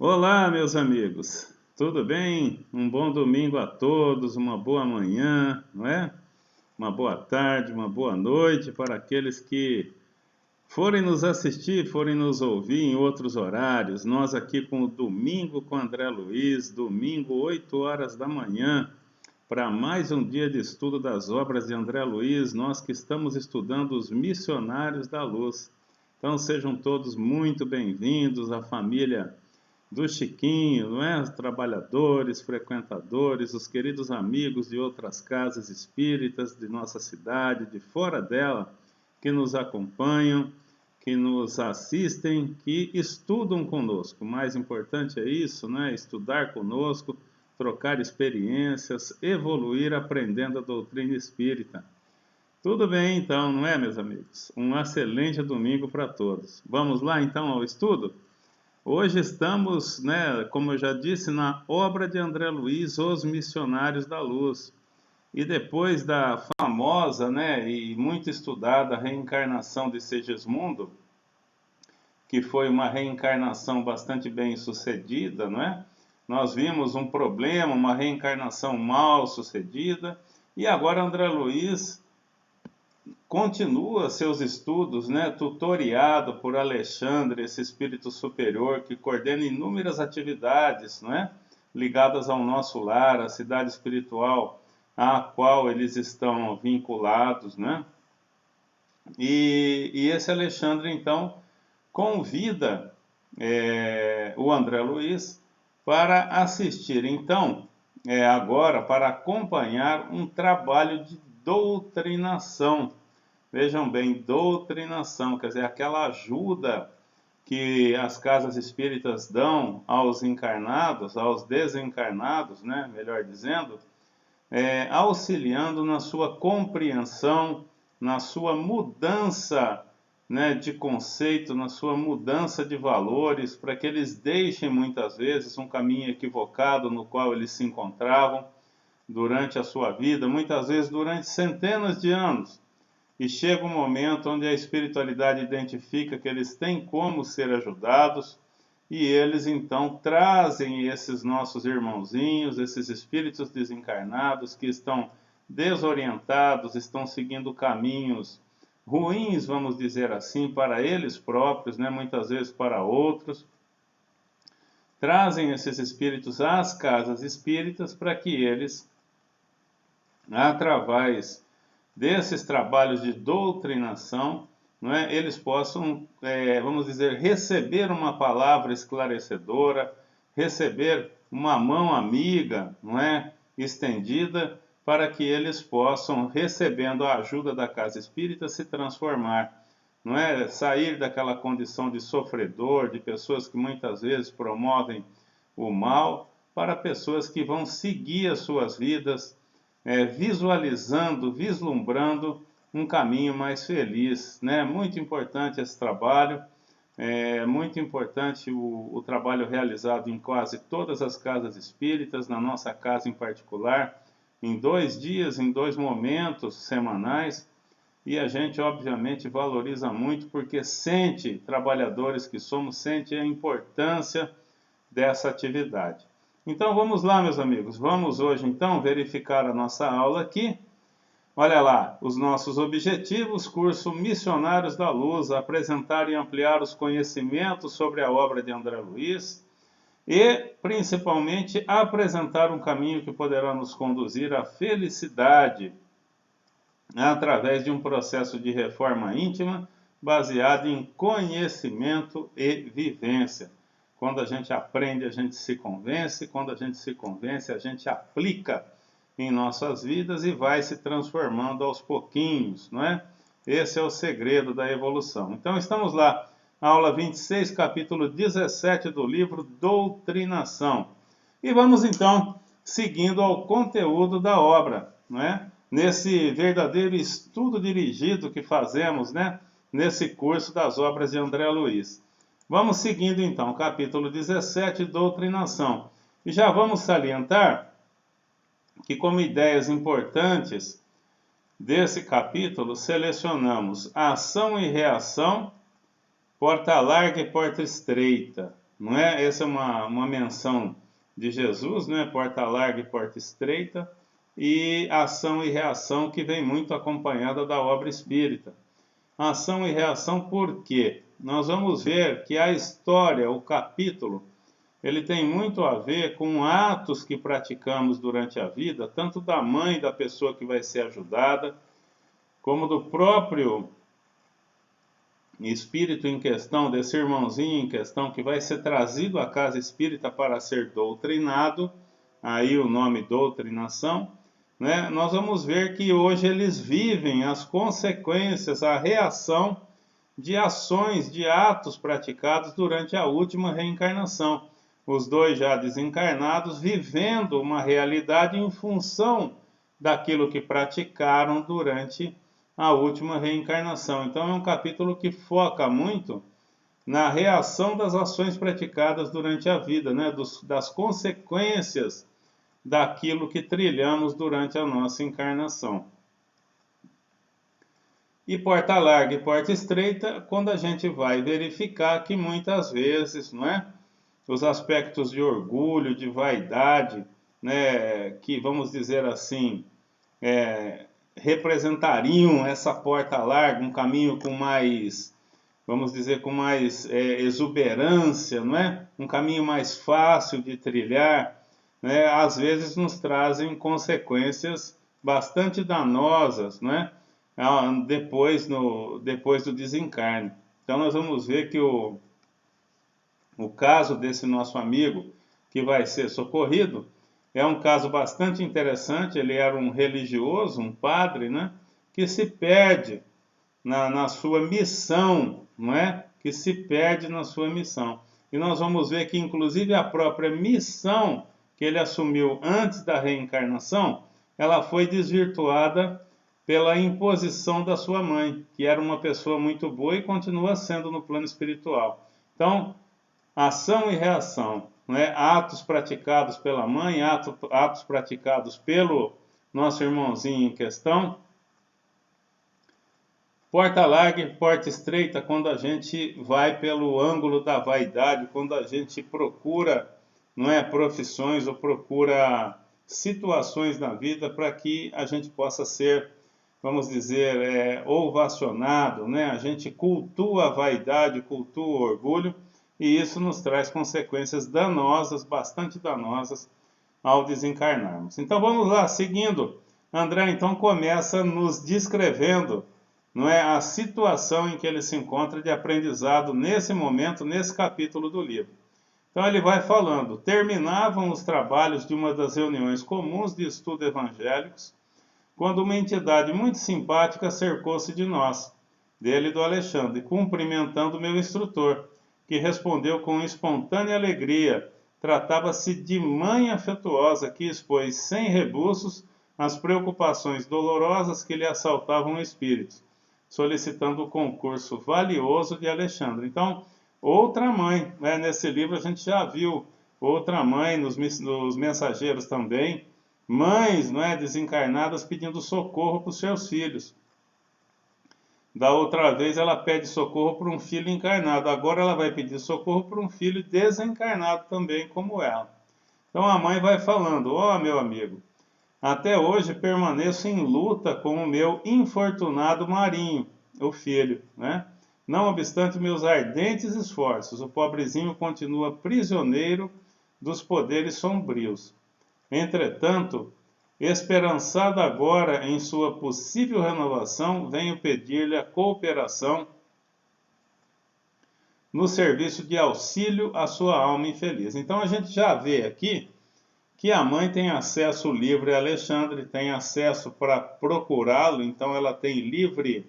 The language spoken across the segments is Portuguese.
Olá, meus amigos, tudo bem? Um bom domingo a todos, uma boa manhã, não é? Uma boa tarde, uma boa noite para aqueles que forem nos assistir, forem nos ouvir em outros horários. Nós aqui com o Domingo com André Luiz, domingo, 8 horas da manhã, para mais um dia de estudo das obras de André Luiz, nós que estamos estudando os missionários da luz. Então sejam todos muito bem-vindos, a família do Chiquinho, não é? Os trabalhadores, frequentadores, os queridos amigos de outras casas espíritas de nossa cidade, de fora dela, que nos acompanham, que nos assistem, que estudam conosco. O mais importante é isso, né? Estudar conosco, trocar experiências, evoluir aprendendo a doutrina espírita. Tudo bem, então, não é, meus amigos? Um excelente domingo para todos. Vamos lá, então, ao estudo? Hoje estamos, né, como eu já disse, na obra de André Luiz, Os Missionários da Luz. E depois da famosa, né, e muito estudada reencarnação de Segismundo, que foi uma reencarnação bastante bem sucedida, não é? Nós vimos um problema, uma reencarnação mal sucedida, e agora André Luiz continua seus estudos, né, tutoriado por Alexandre, esse espírito superior que coordena inúmeras atividades, né, ligadas ao nosso lar, à cidade espiritual à qual eles estão vinculados, né? E esse Alexandre, então, convida o André Luiz para assistir, então, agora, para acompanhar um trabalho de doutrinação. Vejam bem, doutrinação, quer dizer, aquela ajuda que as casas espíritas dão aos encarnados, aos desencarnados, né, melhor dizendo, auxiliando na sua compreensão, na sua mudança, né, de conceito, na sua mudança de valores, para que eles deixem muitas vezes um caminho equivocado no qual eles se encontravam durante a sua vida, muitas vezes durante centenas de anos. E chega um momento onde a espiritualidade identifica que eles têm como ser ajudados, e eles então trazem esses nossos irmãozinhos, esses espíritos desencarnados que estão desorientados, estão seguindo caminhos ruins, vamos dizer assim, para eles próprios, né? Muitas vezes para outros. Trazem esses espíritos às casas espíritas para que eles, através desses trabalhos de doutrinação, não é, eles possam, vamos dizer, receber uma palavra esclarecedora, receber uma mão amiga, não é, estendida, para que eles possam, recebendo a ajuda da casa espírita, se transformar, não é, sair daquela condição de sofredor, de pessoas que muitas vezes promovem o mal, para pessoas que vão seguir as suas vidas, visualizando, vislumbrando um caminho mais feliz, né? Muito importante esse trabalho, muito importante o trabalho realizado em quase todas as casas espíritas, na nossa casa em particular, em 2 dias, em 2 momentos semanais, e a gente obviamente valoriza muito porque sente, trabalhadores que somos, sente a importância dessa atividade. Então vamos lá, meus amigos, vamos hoje então verificar a nossa aula aqui. Olha lá, os nossos objetivos, curso Missionários da Luz, apresentar e ampliar os conhecimentos sobre a obra de André Luiz e, principalmente, apresentar um caminho que poderá nos conduzir à felicidade através de um processo de reforma íntima baseado em conhecimento e vivência. Quando a gente aprende, a gente se convence. Quando a gente se convence, a gente aplica em nossas vidas e vai se transformando aos pouquinhos, não é? Esse é o segredo da evolução. Então, estamos lá, aula 26, capítulo 17 do livro Doutrinação. E vamos, então, seguindo ao conteúdo da obra, não é? Nesse verdadeiro estudo dirigido que fazemos, né? Nesse curso das obras de André Luiz. Vamos seguindo então, capítulo 17, doutrinação. E já vamos salientar que, como ideias importantes desse capítulo, selecionamos ação e reação, porta larga e porta estreita, não é? Essa é uma menção de Jesus, né? Porta larga e porta estreita, e ação e reação que vem muito acompanhada da obra espírita. Ação e reação por quê? Nós vamos ver que a história, o capítulo, ele tem muito a ver com atos que praticamos durante a vida, tanto da mãe da pessoa que vai ser ajudada, como do próprio espírito em questão, desse irmãozinho em questão, que vai ser trazido à casa espírita para ser doutrinado, aí o nome doutrinação, né? Nós vamos ver que hoje eles vivem as consequências, a reação de ações, de atos praticados durante a última reencarnação. Os dois já desencarnados, vivendo uma realidade em função daquilo que praticaram durante a última reencarnação. Então é um capítulo que foca muito na reação das ações praticadas durante a vida, né? Das consequências daquilo que trilhamos durante a nossa encarnação. E porta larga e porta estreita, quando a gente vai verificar que muitas vezes, não é? Os aspectos de orgulho, de vaidade, né, que vamos dizer assim, representariam essa porta larga, um caminho com mais, vamos dizer, com mais exuberância, não é? Um caminho mais fácil de trilhar, né? Às vezes nos trazem consequências bastante danosas, não é? Depois do desencarne. Então nós vamos ver que o caso desse nosso amigo que vai ser socorrido é um caso bastante interessante. Ele era um religioso, um padre, né, que se perde na sua missão, não é? Que se perde na sua missão. E nós vamos ver que, inclusive, a própria missão que ele assumiu antes da reencarnação, ela foi desvirtuada pela imposição da sua mãe, que era uma pessoa muito boa e continua sendo no plano espiritual. Então, ação e reação, né? Atos praticados pela mãe, atos praticados pelo nosso irmãozinho em questão. Porta larga e porta estreita, quando a gente vai pelo ângulo da vaidade, quando a gente procura, não é, profissões ou procura situações na vida para que a gente possa ser, vamos dizer, ovacionado, né? A gente cultua a vaidade, cultua o orgulho, e isso nos traz consequências danosas, bastante danosas, ao desencarnarmos. Então vamos lá, seguindo. André então começa nos descrevendo, não é, a situação em que ele se encontra de aprendizado nesse momento, nesse capítulo do livro. Então ele vai falando: terminavam os trabalhos de uma das reuniões comuns de estudo evangélicos, quando uma entidade muito simpática cercou-se de nós, dele e do Alexandre, cumprimentando meu instrutor, que respondeu com espontânea alegria. Tratava-se de mãe afetuosa que expôs sem rebuços as preocupações dolorosas que lhe assaltavam o espírito, solicitando o concurso valioso de Alexandre. Então, outra mãe, né? Nesse livro a gente já viu outra mãe, nos mensageiros também, mães, não é, desencarnadas pedindo socorro para os seus filhos. Da outra vez ela pede socorro para um filho encarnado, agora ela vai pedir socorro para um filho desencarnado também, como ela. Então a mãe vai falando: ó, meu amigo, até hoje permaneço em luta com o meu infortunado Marinho, o filho, né? Não obstante meus ardentes esforços, o pobrezinho continua prisioneiro dos poderes sombrios. Entretanto, esperançado agora em sua possível renovação, venho pedir-lhe a cooperação no serviço de auxílio à sua alma infeliz. Então a gente já vê aqui que a mãe tem acesso livre a Alexandre, tem acesso para procurá-lo, então ela tem livre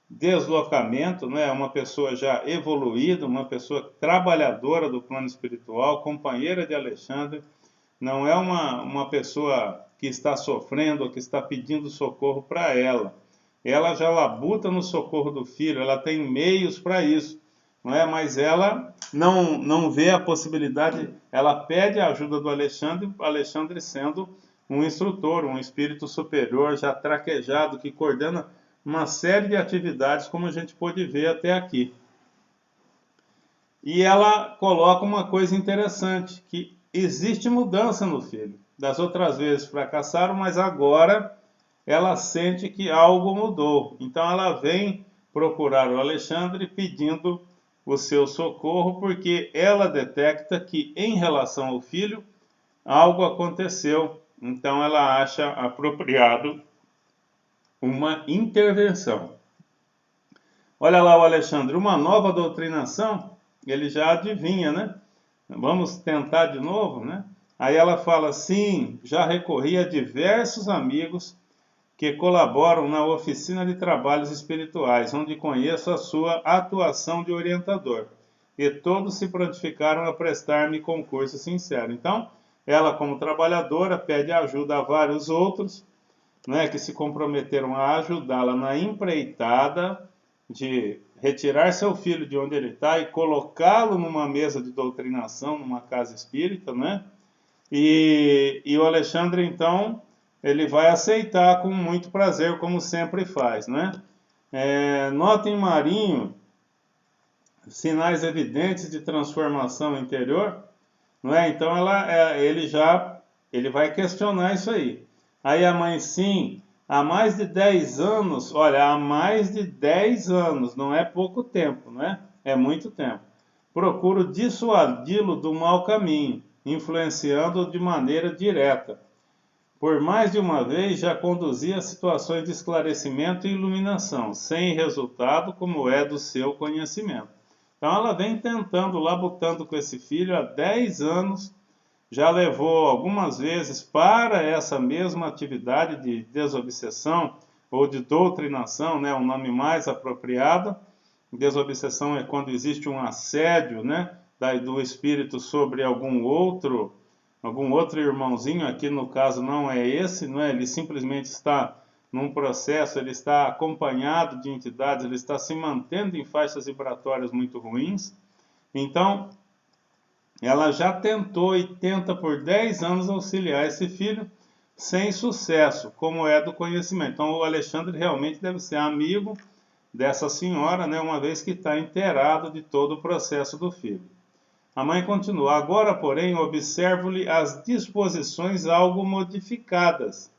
deslocamento, né? Uma pessoa já evoluída, uma pessoa trabalhadora do plano espiritual, companheira de Alexandre, não é uma pessoa que está sofrendo ou que está pedindo socorro para ela. Ela já labuta no socorro do filho, ela tem meios para isso, não é? Mas ela não vê a possibilidade, ela pede a ajuda do Alexandre, Alexandre sendo um instrutor, um espírito superior já traquejado, que coordena uma série de atividades, como a gente pôde ver até aqui. E ela coloca uma coisa interessante, que existe mudança no filho. Das outras vezes fracassaram, mas agora ela sente que algo mudou. Então ela vem procurar o Alexandre pedindo o seu socorro, porque ela detecta que em relação ao filho algo aconteceu. Então ela acha apropriado uma intervenção. Olha lá o Alexandre, uma nova doutrinação, ele já adivinha, né? Vamos tentar de novo, né? Aí ela fala, sim, já recorri a diversos amigos que colaboram na oficina de trabalhos espirituais, onde conheço a sua atuação de orientador. E todos se prontificaram a prestar-me concurso sincero. Então, ela, como trabalhadora, pede ajuda a vários outros, né, que se comprometeram a ajudá-la na empreitada de retirar seu filho de onde ele está e colocá-lo numa mesa de doutrinação, numa casa espírita, né? E o Alexandre, então, ele vai aceitar com muito prazer, como sempre faz, né? Nota em Marinho sinais evidentes de transformação interior, não é? Então ele vai questionar isso aí. Aí a mãe, sim, há mais de 10 anos, olha, há mais de 10 anos, não é pouco tempo, não é? É muito tempo. Procuro dissuadi-lo do mau caminho, influenciando-o de maneira direta. Por mais de uma vez já conduzi a situações de esclarecimento e iluminação, sem resultado como é do seu conhecimento. Então ela vem tentando, labutando com esse filho há 10 anos, já levou algumas vezes para essa mesma atividade de desobsessão ou de doutrinação, né, um nome mais apropriado. Desobsessão é quando existe um assédio, né, do espírito sobre algum outro irmãozinho. Aqui no caso não é esse, não é? Ele simplesmente está num processo, ele está acompanhado de entidades, ele está se mantendo em faixas vibratórias muito ruins. Então, ela já tentou e tenta por 10 anos auxiliar esse filho sem sucesso, como é do conhecimento. Então o Alexandre realmente deve ser amigo dessa senhora, né, uma vez que está inteirado de todo o processo do filho. A mãe continua, agora porém observo-lhe as disposições algo modificadas.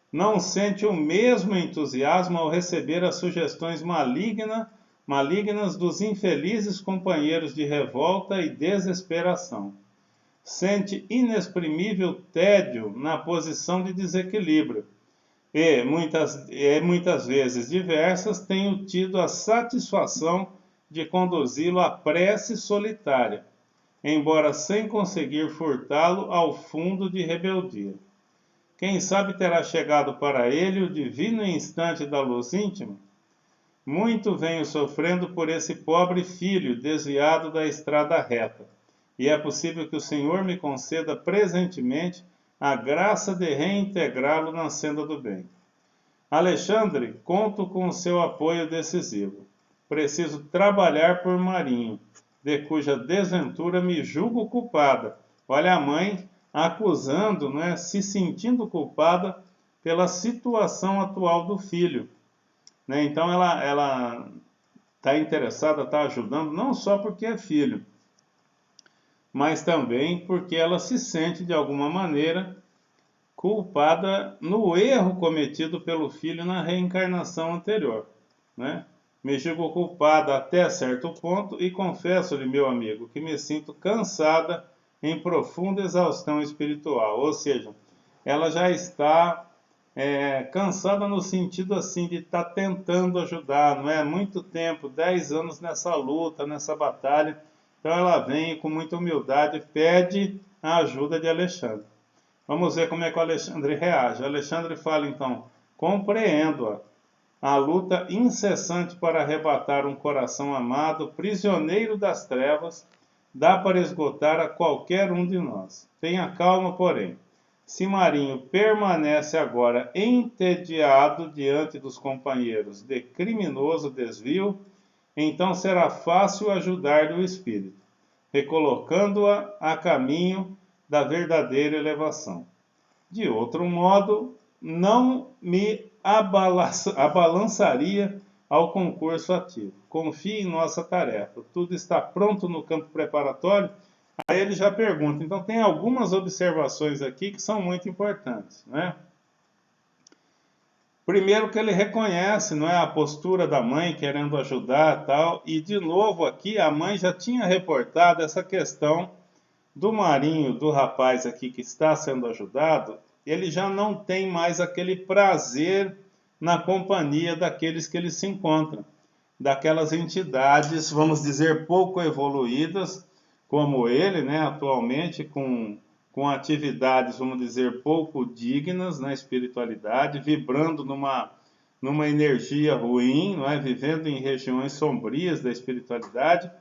Não sente o mesmo entusiasmo ao receber as sugestões malignas dos infelizes companheiros de revolta e desesperação. Sente inexprimível tédio na posição de desequilíbrio e muitas vezes diversas tenho tido a satisfação de conduzi-lo à prece solitária, embora sem conseguir furtá-lo ao fundo de rebeldia. Quem sabe terá chegado para ele o divino instante da luz íntima? Muito venho sofrendo por esse pobre filho desviado da estrada reta, e é possível que o Senhor me conceda presentemente a graça de reintegrá-lo na senda do bem. Alexandre, conto com o seu apoio decisivo. Preciso trabalhar por Marinho, de cuja desventura me julgo culpada. Olha a mãe acusando, né, se sentindo culpada pela situação atual do filho, né? Então ela está interessada, está ajudando, não só porque é filho, mas também porque ela se sente de alguma maneira culpada no erro cometido pelo filho na reencarnação anterior, né? Me julgo culpada até certo ponto e confesso-lhe, meu amigo, que me sinto cansada em profunda exaustão espiritual. Ou seja, ela já está cansada no sentido assim de estar tentando ajudar, não é? Muito tempo, 10 anos nessa luta, nessa batalha. Então ela vem com muita humildade e pede a ajuda de Alexandre. Vamos ver como é que o Alexandre reage. O Alexandre fala então, compreendo-a. A luta incessante para arrebatar um coração amado, prisioneiro das trevas, dá para esgotar a qualquer um de nós. Tenha calma, porém. Se Marinho permanece agora entediado diante dos companheiros de criminoso desvio, então será fácil ajudar-lhe o espírito, recolocando-a a caminho da verdadeira elevação. De outro modo, não me abalançaria ao concurso ativo. Confie em nossa tarefa. Tudo está pronto no campo preparatório? Aí ele já pergunta. Então, tem algumas observações aqui que são muito importantes, né? Primeiro que ele reconhece, não é, a postura da mãe querendo ajudar, tal, e de novo aqui a mãe já tinha reportado essa questão do Marinho, do rapaz aqui que está sendo ajudado. Ele já não tem mais aquele prazer na companhia daqueles que ele se encontra, daquelas entidades, vamos dizer, pouco evoluídas, como ele, né, atualmente, com atividades, vamos dizer, pouco dignas na espiritualidade, vibrando numa energia ruim, não é? Vivendo em regiões sombrias da espiritualidade.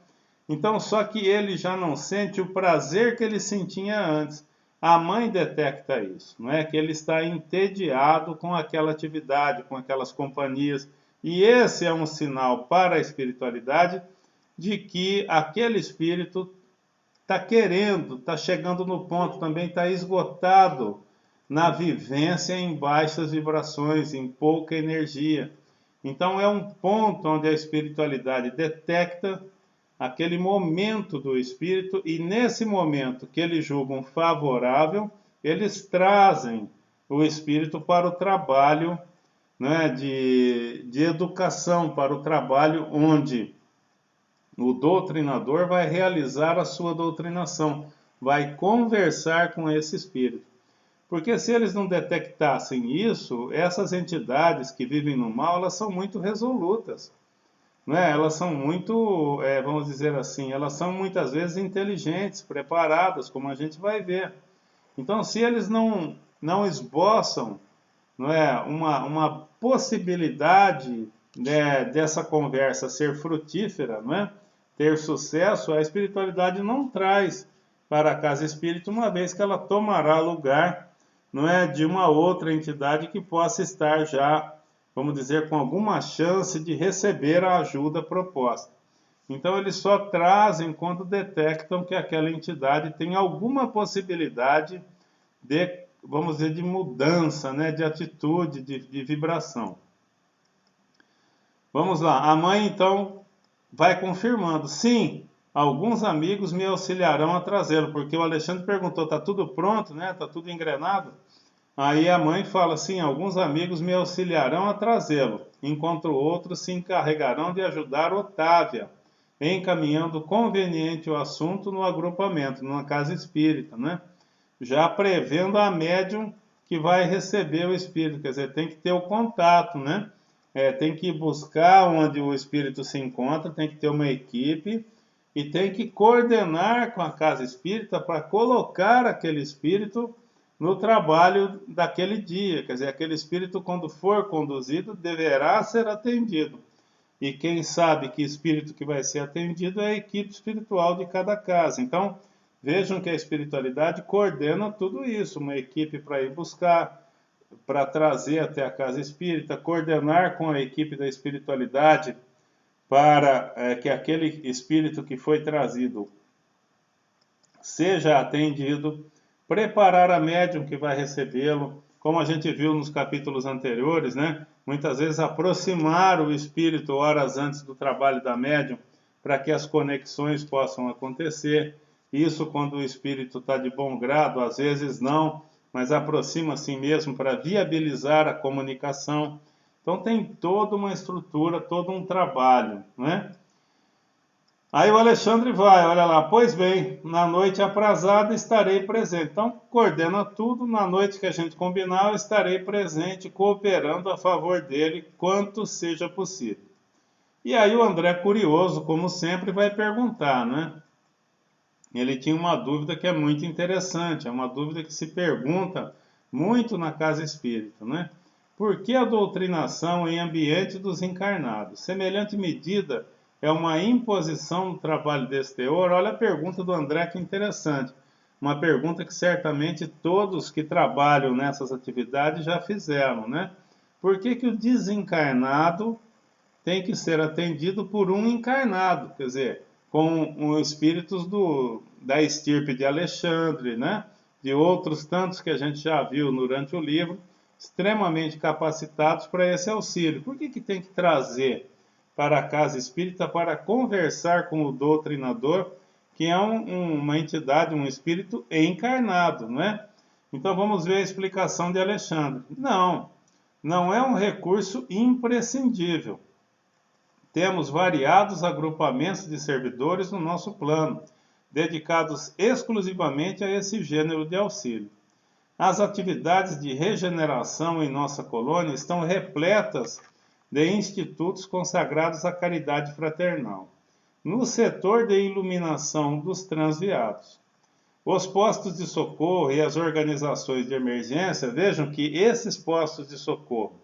Então, só que ele já não sente o prazer que ele sentia antes. A mãe detecta isso, não é? Que ele está entediado com aquela atividade, com aquelas companhias. E esse é um sinal para a espiritualidade de que aquele espírito está querendo, está chegando no ponto, também está esgotado na vivência em baixas vibrações, em pouca energia. Então é um ponto onde a espiritualidade detecta aquele momento do espírito, e nesse momento que eles julgam favorável, eles trazem o espírito para o trabalho, né, de educação, para o trabalho onde o doutrinador vai realizar a sua doutrinação, vai conversar com esse espírito. Porque se eles não detectassem isso, essas entidades que vivem no mal, elas são muito resolutas. Né? Elas são muito, vamos dizer assim, elas são muitas vezes inteligentes, preparadas, como a gente vai ver. Então, se eles não esboçam, não é, uma possibilidade, né, dessa conversa ser frutífera, não é, ter sucesso, a espiritualidade não traz para a casa espírita, uma vez que ela tomará lugar, não é, de uma outra entidade que possa estar já, vamos dizer, com alguma chance de receber a ajuda proposta. Então, eles só trazem quando detectam que aquela entidade tem alguma possibilidade de, vamos dizer, de mudança, né, de atitude, de vibração. Vamos lá, a mãe então vai confirmando. Sim, alguns amigos me auxiliarão a trazê-lo, porque o Alexandre perguntou, está tudo pronto, né? Está tudo engrenado? Aí a mãe fala assim, alguns amigos me auxiliarão a trazê-lo, enquanto outros se encarregarão de ajudar Otávia, encaminhando conveniente o assunto no agrupamento, numa casa espírita, né? Já prevendo a médium que vai receber o espírito, quer dizer, tem que ter o contato, né? Tem que buscar onde o espírito se encontra, tem que ter uma equipe e tem que coordenar com a casa espírita para colocar aquele espírito no trabalho daquele dia. Quer dizer, aquele espírito, quando for conduzido, deverá ser atendido. E quem sabe que espírito que vai ser atendido é a equipe espiritual de cada casa. Então, vejam que a espiritualidade coordena tudo isso, uma equipe para ir buscar, para trazer até a casa espírita, coordenar com a equipe da espiritualidade para que aquele espírito que foi trazido seja atendido, preparar a médium que vai recebê-lo, como a gente viu nos capítulos anteriores, né? Muitas vezes aproximar o espírito horas antes do trabalho da médium, para que as conexões possam acontecer. Isso quando o espírito está de bom grado, às vezes não, mas aproxima assim mesmo para viabilizar a comunicação. Então tem toda uma estrutura, todo um trabalho, né? Aí o Alexandre vai, olha lá, pois bem, na noite aprazada estarei presente. Então, coordena tudo, na noite que a gente combinar, eu estarei presente, cooperando a favor dele, quanto seja possível. E aí o André, curioso, como sempre, vai perguntar, né? Ele tinha uma dúvida que é muito interessante, é uma dúvida que se pergunta muito na casa espírita, né? Por que a doutrinação em ambiente dos encarnados? Semelhante medida é uma imposição no trabalho desse teor? Olha a pergunta do André, que interessante. Uma pergunta que certamente todos que trabalham nessas atividades já fizeram, né? Por que que o desencarnado tem que ser atendido por um encarnado? Quer dizer, com os espíritos da estirpe de Alexandre, né? De outros tantos que a gente já viu durante o livro, extremamente capacitados para esse auxílio. Por que que tem que trazer para a casa espírita para conversar com o doutrinador, que é uma entidade, um espírito encarnado, não é? Então vamos ver a explicação de Alexandre. Não é um recurso imprescindível. Temos variados agrupamentos de servidores no nosso plano, dedicados exclusivamente a esse gênero de auxílio. As atividades de regeneração em nossa colônia estão repletas de institutos consagrados à caridade fraternal. No setor de iluminação dos transviados, os postos de socorro e as organizações de emergência, vejam que esses postos de socorro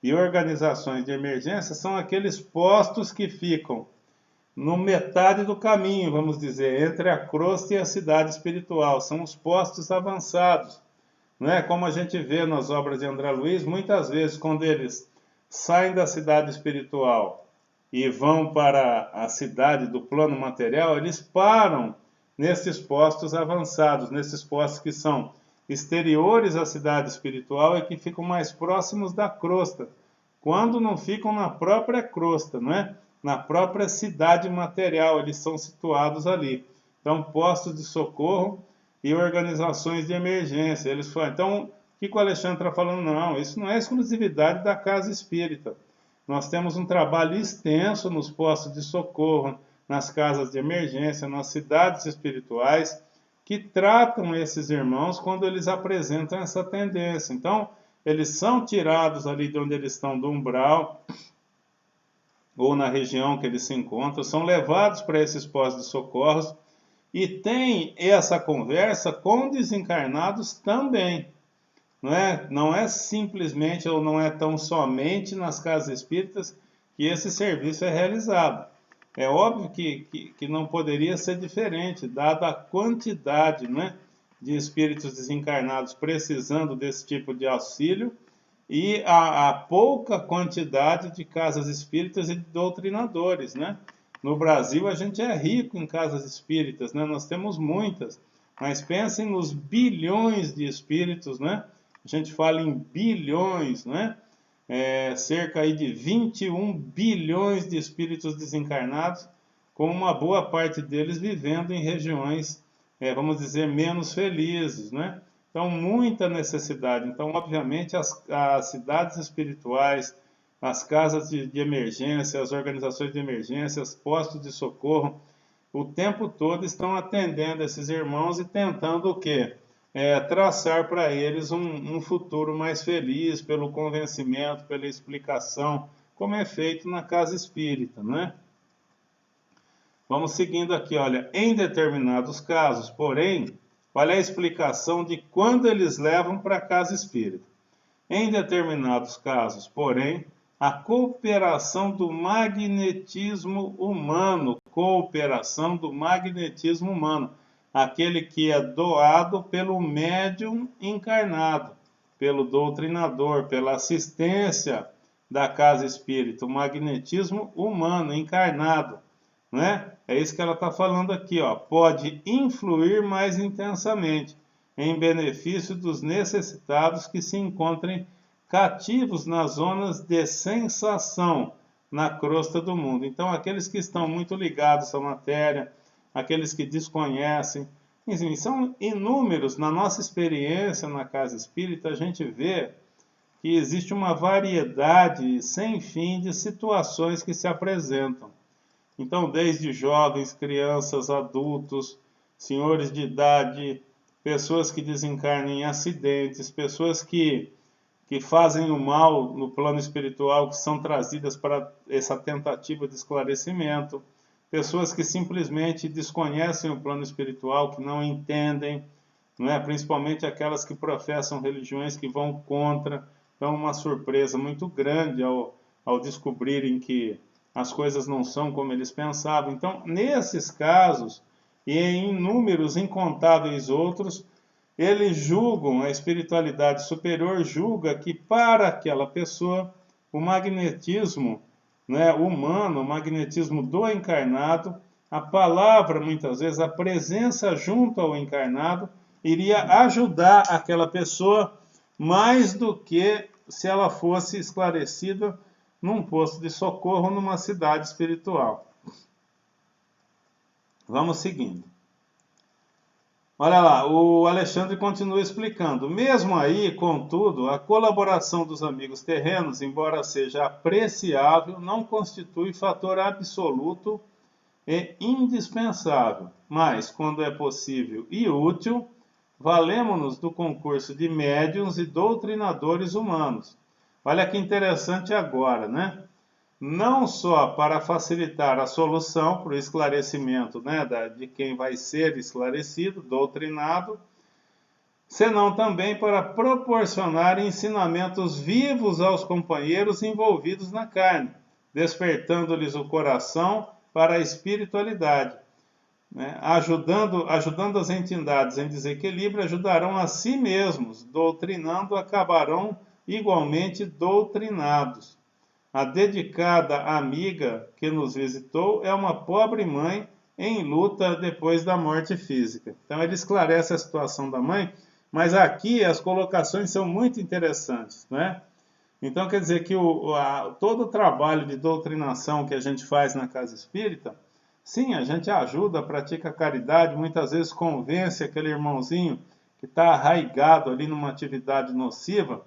e organizações de emergência são aqueles postos que ficam no metade do caminho, vamos dizer, entre a crosta e a cidade espiritual. São os postos avançados. Não é? Como a gente vê nas obras de André Luiz, muitas vezes quando eles saem da cidade espiritual e vão para a cidade do plano material, eles param nesses postos avançados, nesses postos que são exteriores à cidade espiritual e que ficam mais próximos da crosta, quando não ficam na própria crosta, não é? Na própria cidade material, eles são situados ali. Então, postos de socorro e organizações de emergência. Eles falam, então, o que o Alexandre está falando? Não, isso não é exclusividade da casa espírita. Nós temos um trabalho extenso nos postos de socorro, nas casas de emergência, nas cidades espirituais, que tratam esses irmãos quando eles apresentam essa tendência. Então, eles são tirados ali de onde eles estão do umbral, ou na região que eles se encontram, são levados para esses postos de socorros e tem essa conversa com desencarnados também. Não é simplesmente ou não é tão somente nas casas espíritas que esse serviço é realizado. É óbvio que não poderia ser diferente, dada a quantidade, de espíritos desencarnados precisando desse tipo de auxílio e a pouca quantidade de casas espíritas e de doutrinadores, No Brasil a gente é rico em casas espíritas, Nós temos muitas, mas pensem nos bilhões de espíritos, A gente fala em bilhões, cerca aí de 21 bilhões de espíritos desencarnados, com uma boa parte deles vivendo em regiões, vamos dizer, menos felizes, Então, muita necessidade. Então, obviamente, as cidades espirituais, as casas de emergência, as organizações de emergência, os postos de socorro, o tempo todo estão atendendo esses irmãos e tentando o quê? Traçar para eles um futuro mais feliz, pelo convencimento, pela explicação, como é feito na casa espírita, Vamos seguindo aqui, olha, em determinados casos, porém, olha a explicação de quando eles levam para a casa espírita. Em determinados casos, porém, a cooperação do magnetismo humano, aquele que é doado pelo médium encarnado, pelo doutrinador, pela assistência da casa espírita, o magnetismo humano encarnado, É isso que ela está falando aqui, ó. Pode influir mais intensamente em benefício dos necessitados que se encontrem cativos nas zonas de sensação na crosta do mundo. Então, aqueles que estão muito ligados à matéria, aqueles que desconhecem, enfim, são inúmeros. Na nossa experiência na casa espírita, a gente vê que existe uma variedade sem fim de situações que se apresentam. Então, desde jovens, crianças, adultos, senhores de idade, pessoas que desencarnam em acidentes, pessoas que fazem o mal no plano espiritual, que são trazidas para essa tentativa de esclarecimento, pessoas que simplesmente desconhecem o plano espiritual, que não entendem, principalmente aquelas que professam religiões que vão contra. Então, uma surpresa muito grande ao descobrirem que as coisas não são como eles pensavam. Então, nesses casos, e em inúmeros, incontáveis outros, eles julgam, a espiritualidade superior julga que para aquela pessoa o magnetismo humano, o magnetismo do encarnado, a palavra, muitas vezes, a presença junto ao encarnado, iria ajudar aquela pessoa mais do que se ela fosse esclarecida num posto de socorro numa cidade espiritual. Vamos seguindo. Olha lá, o Alexandre continua explicando. Mesmo aí, contudo, a colaboração dos amigos terrenos, embora seja apreciável, não constitui fator absoluto e indispensável. Mas, quando é possível e útil, valemo-nos do concurso de médiuns e doutrinadores humanos. Olha que interessante agora, né? Não só para facilitar a solução, para o esclarecimento, né, de quem vai ser esclarecido, doutrinado, senão também para proporcionar ensinamentos vivos aos companheiros envolvidos na carne, despertando-lhes o coração para a espiritualidade. Né? Ajudando as entidades em desequilíbrio, ajudarão a si mesmos, doutrinando, acabarão igualmente doutrinados. A dedicada amiga que nos visitou é uma pobre mãe em luta depois da morte física. Então ele esclarece a situação da mãe, mas aqui as colocações são muito interessantes, né? Então quer dizer que todo o trabalho de doutrinação que a gente faz na casa espírita, sim, a gente ajuda, pratica caridade, muitas vezes convence aquele irmãozinho que está arraigado ali numa atividade nociva,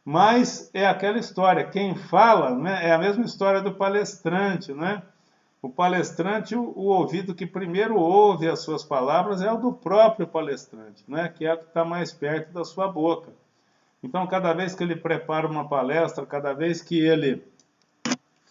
mas é aquela história, quem fala, né, é a mesma história do palestrante, né? O palestrante, o ouvido que primeiro ouve as suas palavras é o do próprio palestrante, né? Que é o que está mais perto da sua boca. Então, cada vez que ele prepara uma palestra, cada vez que ele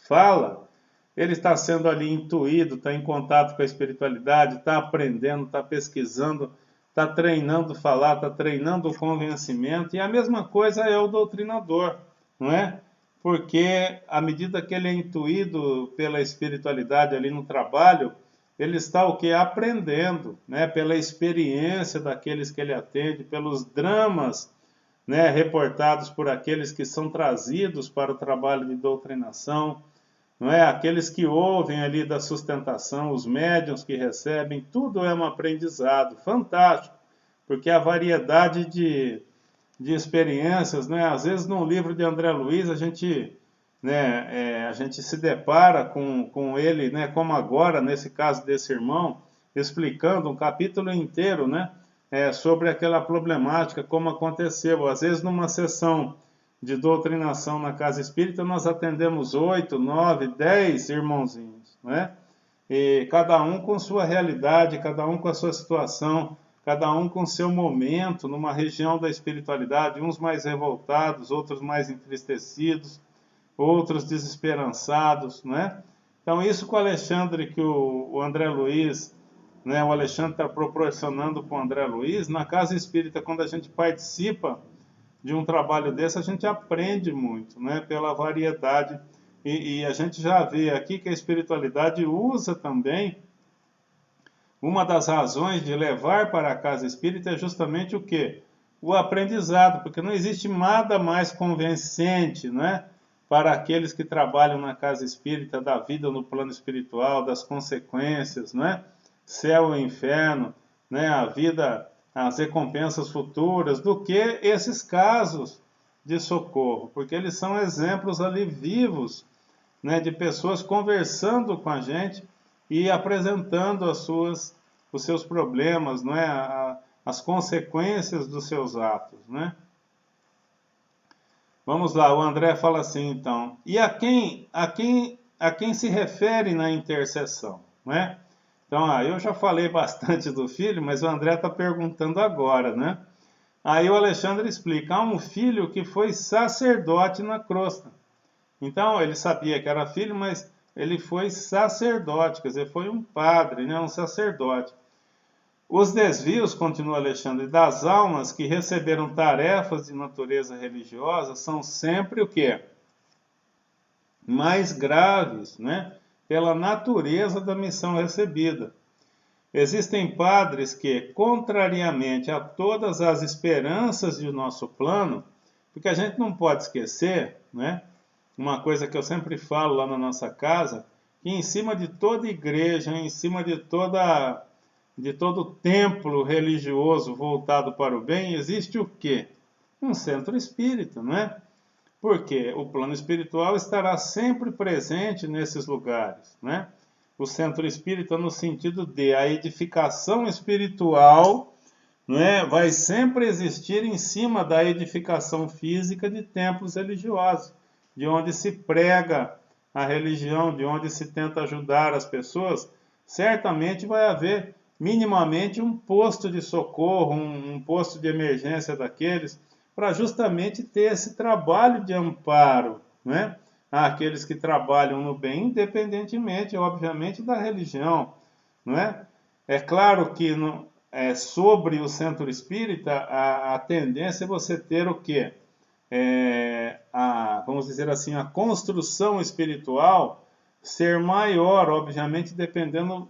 fala, ele está sendo ali intuído, está em contato com a espiritualidade, está aprendendo, está pesquisando, está treinando falar, está treinando o convencimento, e a mesma coisa é o doutrinador, não é? Porque à medida que ele é intuído pela espiritualidade ali no trabalho, ele está o que? Aprendendo, né? Pela experiência daqueles que ele atende, pelos dramas, né, reportados por aqueles que são trazidos para o trabalho de doutrinação, não é? Aqueles que ouvem ali da sustentação, os médiuns que recebem, tudo é um aprendizado fantástico, porque a variedade de experiências, né? Às vezes num livro de André Luiz a gente, né, a gente se depara com ele, né, como agora, nesse caso desse irmão, explicando um capítulo inteiro, né, sobre aquela problemática, como aconteceu. Às vezes numa sessão de doutrinação na casa espírita, nós atendemos 8, 9, 10 irmãozinhos, né? E cada um com sua realidade, cada um com a sua situação, cada um com seu momento, numa região da espiritualidade, uns mais revoltados, outros mais entristecidos, outros desesperançados, né? Então isso com o Alexandre, que o André Luiz, né, o Alexandre está proporcionando para o André Luiz, na casa espírita, quando a gente participa de um trabalho desse, a gente aprende muito, né, pela variedade, e a gente já vê aqui que a espiritualidade usa também, uma das razões de levar para a casa espírita é justamente o quê? O aprendizado, porque não existe nada mais convincente, né, para aqueles que trabalham na casa espírita, da vida no plano espiritual, das consequências, né, céu e inferno, né, a vida, as recompensas futuras, do que esses casos de socorro, porque eles são exemplos ali vivos, né, de pessoas conversando com a gente e apresentando os seus problemas, né, as consequências dos seus atos, né? Vamos lá, o André fala assim, então, e a quem se refere na intercessão, né? Então, eu já falei bastante do filho, mas o André está perguntando agora, né? Aí o Alexandre explica, há um filho que foi sacerdote na crosta. Então, ele sabia que era filho, mas ele foi sacerdote, quer dizer, foi um padre, né? Um sacerdote. Os desvios, continua Alexandre, das almas que receberam tarefas de natureza religiosa são sempre o quê? Mais graves, né? Pela natureza da missão recebida. Existem padres que, contrariamente a todas as esperanças do nosso plano, porque a gente não pode esquecer, né? Uma coisa que eu sempre falo lá na nossa casa, que em cima de toda igreja, em cima de todo templo religioso voltado para o bem, existe o quê? Um centro espírita, não é? Porque o plano espiritual estará sempre presente nesses lugares, né? O centro espírita no sentido de a edificação espiritual, né, vai sempre existir em cima da edificação física de templos religiosos, de onde se prega a religião, de onde se tenta ajudar as pessoas. Certamente vai haver minimamente um posto de socorro, um posto de emergência daqueles, para justamente ter esse trabalho de amparo, né, àqueles que trabalham no bem, independentemente, obviamente, da religião, não é? É claro que sobre o centro espírita, a tendência é você ter o quê? Vamos dizer assim, a construção espiritual ser maior, obviamente, dependendo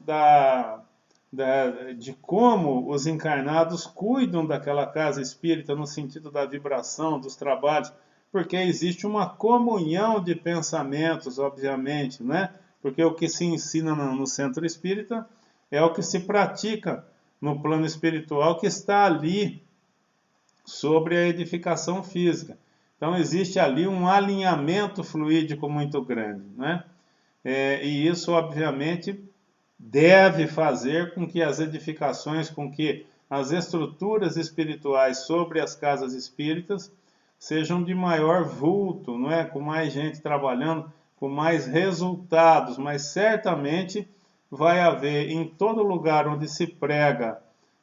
de como os encarnados cuidam daquela casa espírita, no sentido da vibração, dos trabalhos, porque existe uma comunhão de pensamentos, obviamente, né? Porque o que se ensina no centro espírita é o que se pratica no plano espiritual, que está ali sobre a edificação física. Então existe ali um alinhamento fluídico muito grande, né? E isso, obviamente, deve fazer com que as edificações, com que as estruturas espirituais sobre as casas espíritas sejam de maior vulto, não é? Com mais gente trabalhando, com mais resultados, mas certamente vai haver em todo lugar onde se prega,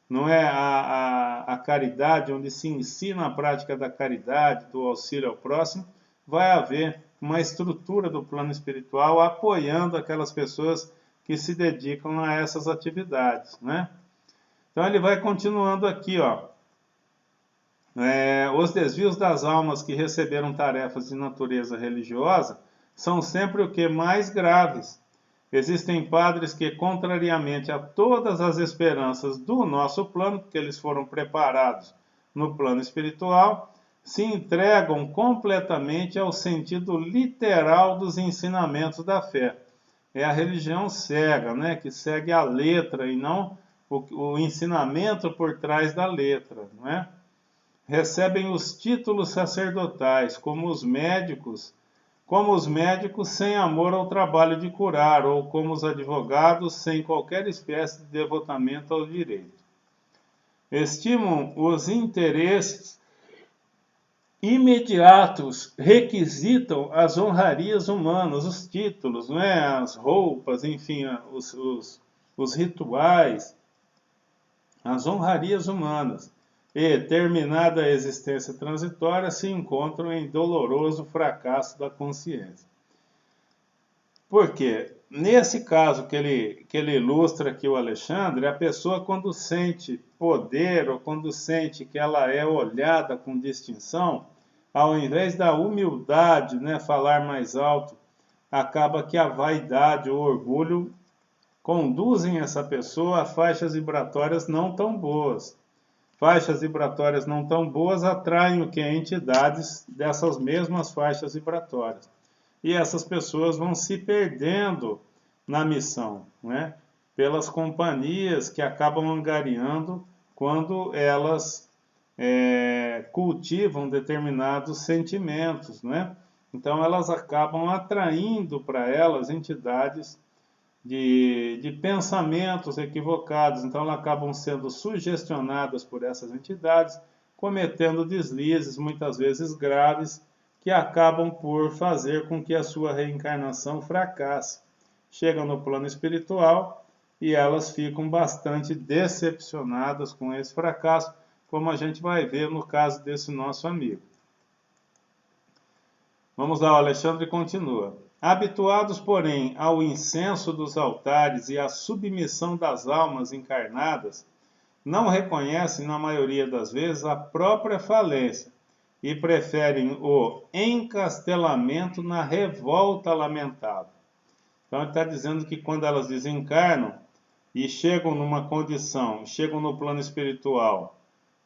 não é, a caridade, onde se ensina a prática da caridade, do auxílio ao próximo, vai haver uma estrutura do plano espiritual apoiando aquelas pessoas que se dedicam a essas atividades, né? Então ele vai continuando aqui, ó. Os desvios das almas que receberam tarefas de natureza religiosa são sempre o que mais graves. Existem padres que, contrariamente a todas as esperanças do nosso plano, porque eles foram preparados no plano espiritual, se entregam completamente ao sentido literal dos ensinamentos da fé. É a religião cega, né, que segue a letra e não o ensinamento por trás da letra, não é? Recebem os títulos sacerdotais, como os médicos sem amor ao trabalho de curar, ou como os advogados sem qualquer espécie de devotamento ao direito. Estimam os interesses imediatos, requisitam as honrarias humanas, os títulos, não é? As roupas, enfim, os rituais, as honrarias humanas. E, terminada a existência transitória, se encontram em doloroso fracasso da consciência. Por quê? Nesse caso que ele ilustra aqui o Alexandre, a pessoa quando sente poder ou quando sente que ela é olhada com distinção, ao invés da humildade, né, falar mais alto, acaba que a vaidade, o orgulho conduzem essa pessoa a faixas vibratórias não tão boas. Faixas vibratórias não tão boas atraem o que? Entidades dessas mesmas faixas vibratórias. E essas pessoas vão se perdendo na missão, né? Pelas companhias que acabam angariando quando elas cultivam determinados sentimentos, né? Então elas acabam atraindo para elas entidades de pensamentos equivocados, então elas acabam sendo sugestionadas por essas entidades, cometendo deslizes, muitas vezes graves, que acabam por fazer com que a sua reencarnação fracasse. Chegam no plano espiritual e elas ficam bastante decepcionadas com esse fracasso, como a gente vai ver no caso desse nosso amigo. Vamos lá, o Alexandre continua. Habituados, porém, ao incenso dos altares e à submissão das almas encarnadas, não reconhecem, na maioria das vezes, a própria falência e preferem o encastelamento na revolta lamentável. Então, ele está dizendo que quando elas desencarnam e chegam numa condição, chegam no plano espiritual,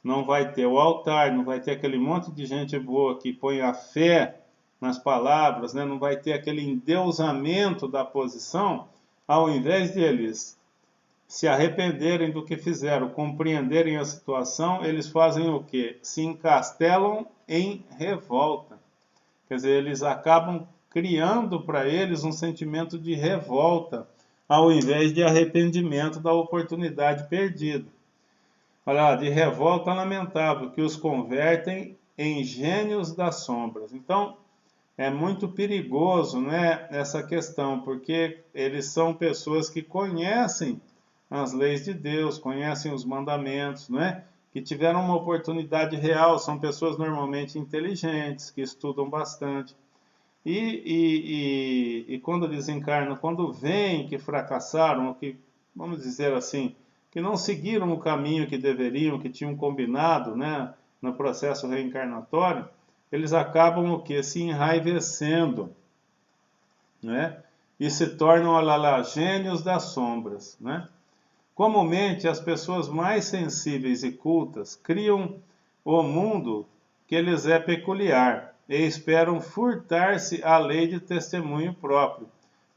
não vai ter o altar, não vai ter aquele monte de gente boa que põe a fé nas palavras, né? Não vai ter aquele endeusamento da posição, ao invés de eles se arrependerem do que fizeram, compreenderem a situação, eles fazem o quê? Se encastelam em revolta. Quer dizer, eles acabam criando para eles um sentimento de revolta, ao invés de arrependimento da oportunidade perdida. Olha lá, de revolta lamentável, que os convertem em gênios das sombras. Então, é muito perigoso, né, essa questão, porque eles são pessoas que conhecem as leis de Deus, conhecem os mandamentos, né, que tiveram uma oportunidade real, são pessoas normalmente inteligentes, que estudam bastante. E quando desencarnam, quando veem que fracassaram, que, vamos dizer assim, que não seguiram o caminho que deveriam, que tinham combinado, né, no processo reencarnatório, eles acabam o quê? Se enraivecendo, né? E se tornam, olha lá, gênios das sombras, né? Comumente, as pessoas mais sensíveis e cultas criam o mundo que lhes é peculiar e esperam furtar-se à lei de testemunho próprio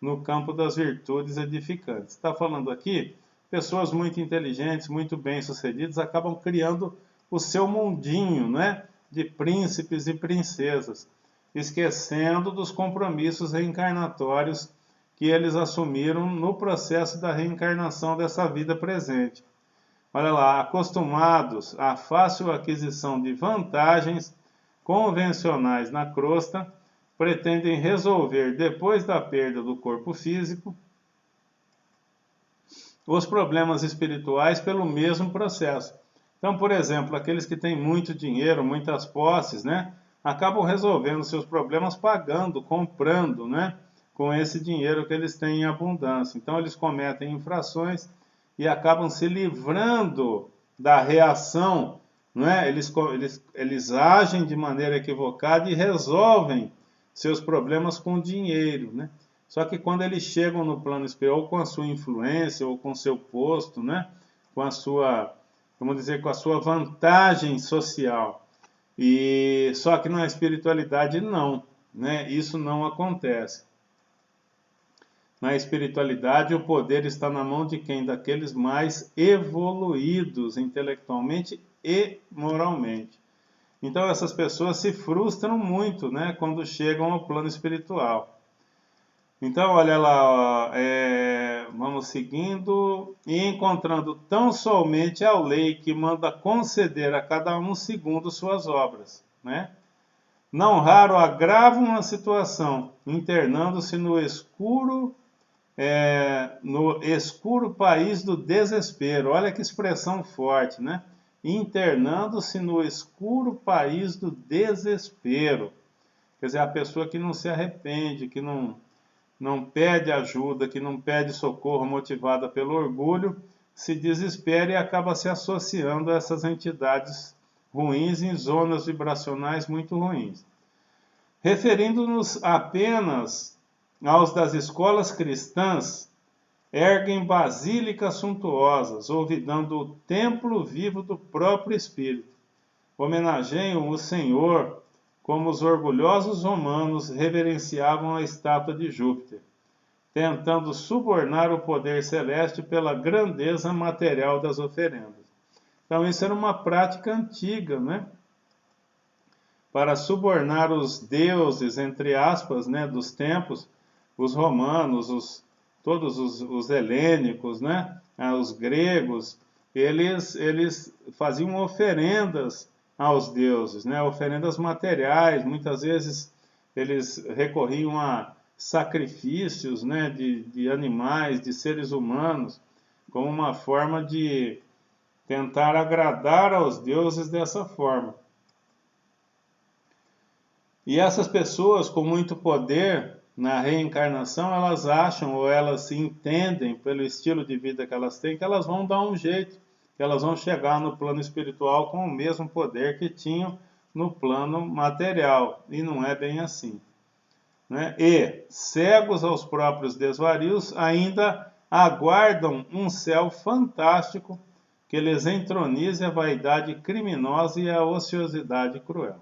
no campo das virtudes edificantes. Está falando aqui, pessoas muito inteligentes, muito bem-sucedidas, acabam criando o seu mundinho, né, de príncipes e princesas, esquecendo dos compromissos reencarnatórios que eles assumiram no processo da reencarnação dessa vida presente. Olha lá, acostumados à fácil aquisição de vantagens convencionais na crosta, pretendem resolver, depois da perda do corpo físico, os problemas espirituais pelo mesmo processo. Então, por exemplo, aqueles que têm muito dinheiro, muitas posses, né, acabam resolvendo seus problemas pagando, comprando, né, com esse dinheiro que eles têm em abundância. Então, eles cometem infrações e acabam se livrando da reação, né? Eles agem de maneira equivocada e resolvem seus problemas com dinheiro, né? Só que quando eles chegam no plano espiritual, ou com a sua influência, ou com o seu posto, né? Com a sua, vamos dizer, com a sua vantagem social. E só que na espiritualidade não, né? Isso não acontece. Na espiritualidade, o poder está na mão de quem? Daqueles mais evoluídos intelectualmente e moralmente. Então, essas pessoas se frustram muito, né, quando chegam ao plano espiritual. Então, olha lá, vamos seguindo. E encontrando tão somente a lei que manda conceder a cada um segundo suas obras, né? Não raro agravam a situação, internando-se no escuro país do desespero. Olha que expressão forte, né? Internando-se no escuro país do desespero. Quer dizer, a pessoa que não se arrepende, que não pede ajuda, que não pede socorro motivada pelo orgulho, se desespera e acaba se associando a essas entidades ruins em zonas vibracionais muito ruins. Referindo-nos apenas aos das escolas cristãs, erguem basílicas suntuosas, olvidando o templo vivo do próprio Espírito. Homenageiam o Senhor, como os orgulhosos romanos reverenciavam a estátua de Júpiter, tentando subornar o poder celeste pela grandeza material das oferendas. Então, isso era uma prática antiga, né? Para subornar os deuses, entre aspas, né, dos tempos, os romanos, todos os helênicos, né, os gregos, eles faziam oferendas aos deuses, né, oferendas materiais. Muitas vezes eles recorriam a sacrifícios, né, de animais, de seres humanos, como uma forma de tentar agradar aos deuses dessa forma. E essas pessoas com muito poder na reencarnação, elas acham ou elas se entendem pelo estilo de vida que elas têm, que elas vão dar um jeito, que elas vão chegar no plano espiritual com o mesmo poder que tinham no plano material. E não é bem assim, né? E, cegos aos próprios desvarios, ainda aguardam um céu fantástico que lhes entronize a vaidade criminosa e a ociosidade cruel.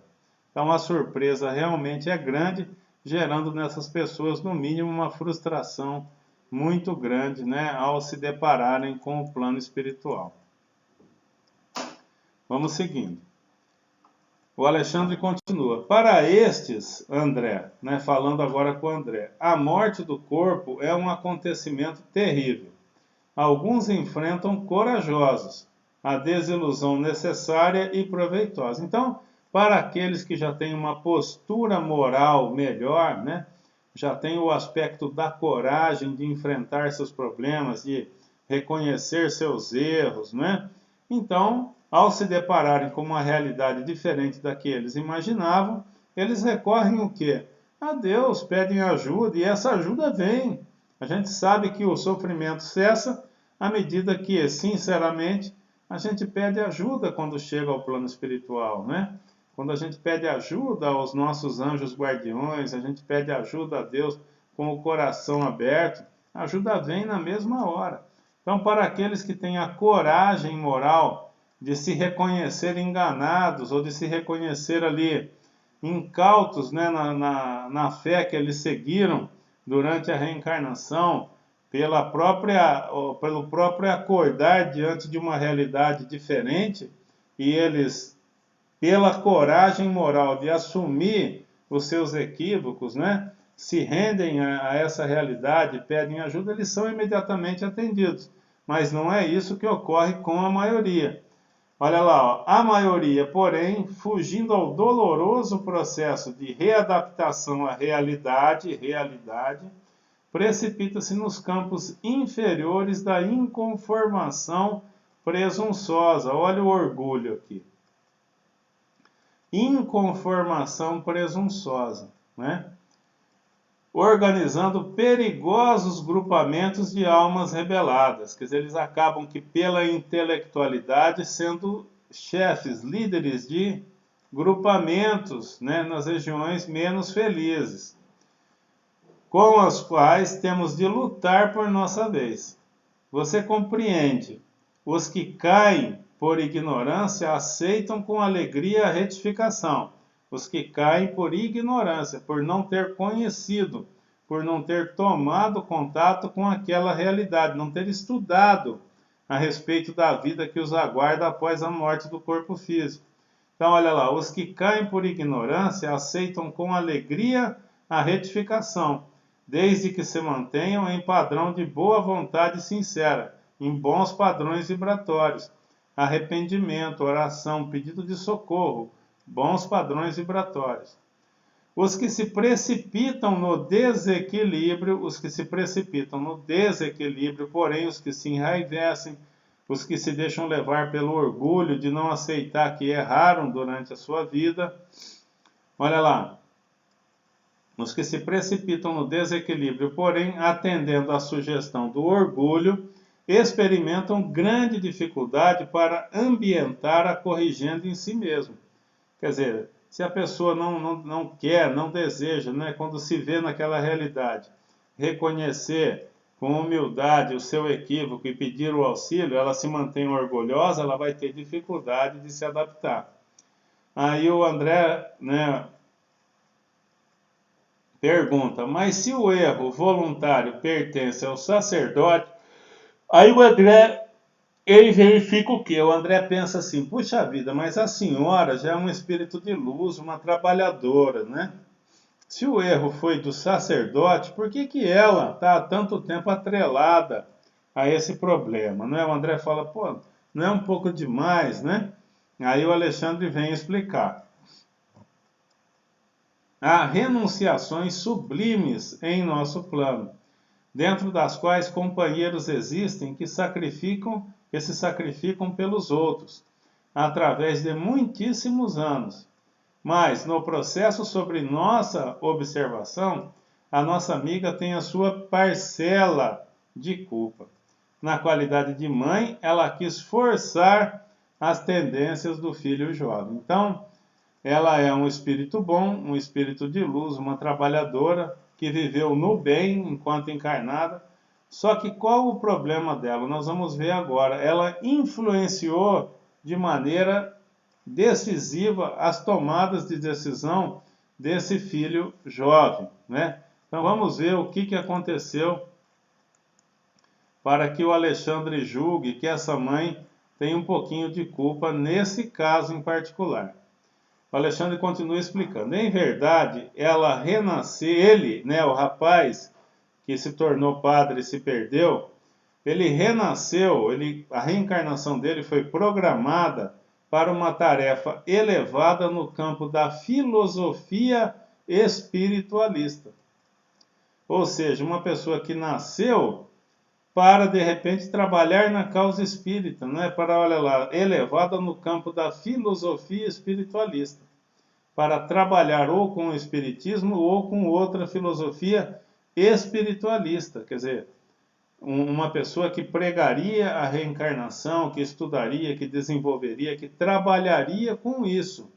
Então a surpresa realmente é grande, gerando nessas pessoas, no mínimo, uma frustração muito grande, né, ao se depararem com o plano espiritual. Vamos seguindo. O Alexandre continua. Para estes, André, né, falando agora com André, a morte do corpo é um acontecimento terrível. Alguns enfrentam corajosos a desilusão necessária e proveitosa. Então, para aqueles que já têm uma postura moral melhor, né, já têm o aspecto da coragem de enfrentar seus problemas, de reconhecer seus erros, né? Então, ao se depararem com uma realidade diferente da que eles imaginavam, eles recorrem o quê? A Deus, pedem ajuda e essa ajuda vem. A gente sabe que o sofrimento cessa à medida que, sinceramente, a gente pede ajuda quando chega ao plano espiritual, né? Quando a gente pede ajuda aos nossos anjos guardiões, a gente pede ajuda a Deus com o coração aberto, a ajuda vem na mesma hora. Então, para aqueles que têm a coragem moral de se reconhecer enganados ou de se reconhecer ali incautos, né, na fé que eles seguiram durante a reencarnação, pelo próprio acordar diante de uma realidade diferente, e eles, pela coragem moral de assumir os seus equívocos, né, se rendem a essa realidade, pedem ajuda, eles são imediatamente atendidos. Mas não é isso que ocorre com a maioria. Olha lá, ó, a maioria, porém, fugindo ao doloroso processo de readaptação à realidade, precipita-se nos campos inferiores da inconformação presunçosa. Olha o orgulho aqui. Inconformação presunçosa, né? Organizando perigosos grupamentos de almas rebeladas. Quer dizer, eles acabam que pela intelectualidade sendo chefes, líderes de grupamentos, né, nas regiões menos felizes, com as quais temos de lutar por nossa vez. Você compreende? Os que caem por ignorância aceitam com alegria a retificação. Os que caem por ignorância, por não ter conhecido, por não ter tomado contato com aquela realidade, não ter estudado a respeito da vida que os aguarda após a morte do corpo físico. Então, olha lá, os que caem por ignorância aceitam com alegria a retificação, desde que se mantenham em padrão de boa vontade sincera, em bons padrões vibratórios, arrependimento, oração, pedido de socorro, bons padrões vibratórios. Os que se precipitam no desequilíbrio, porém os que se enraivecem, os que se deixam levar pelo orgulho de não aceitar que erraram durante a sua vida. Olha lá, os que se precipitam no desequilíbrio, porém, atendendo à sugestão do orgulho, experimentam grande dificuldade para ambientar a corrigenda em si mesmo. Quer dizer, se a pessoa não quer, não deseja, né, quando se vê naquela realidade, reconhecer com humildade o seu equívoco e pedir o auxílio, ela se mantém orgulhosa, ela vai ter dificuldade de se adaptar. Aí o André, né, pergunta, mas se o erro voluntário pertence ao sacerdote, aí o André, ele verifica o quê? O André pensa assim, puxa vida, mas a senhora já é um espírito de luz, uma trabalhadora, né? Se o erro foi do sacerdote, por que que ela está há tanto tempo atrelada a esse problema, não é? O André fala, pô, não é um pouco demais, né? Aí o Alexandre vem explicar. Há renunciações sublimes em nosso plano, dentro das quais companheiros existem que se sacrificam pelos outros, através de muitíssimos anos. Mas, no processo sobre nossa observação, a nossa amiga tem a sua parcela de culpa. Na qualidade de mãe, ela quis forçar as tendências do filho jovem. Então, ela é um espírito bom, um espírito de luz, uma trabalhadora que viveu no bem enquanto encarnada. Só que qual o problema dela? Nós vamos ver agora. Ela influenciou de maneira decisiva as tomadas de decisão desse filho jovem, né? Então vamos ver o que aconteceu para que o Alexandre julgue que essa mãe tem um pouquinho de culpa nesse caso em particular. O Alexandre continua explicando. Em verdade, ela renasceu, ele, né, o rapaz que se tornou padre e se perdeu, ele renasceu, a reencarnação dele foi programada para uma tarefa elevada no campo da filosofia espiritualista. Ou seja, uma pessoa que nasceu para, de repente, trabalhar na causa espírita, não é? Para, olha lá, elevada no campo da filosofia espiritualista, para trabalhar ou com o espiritismo ou com outra filosofia espiritualista, quer dizer, uma pessoa que pregaria a reencarnação, que estudaria, que desenvolveria, que trabalharia com isso.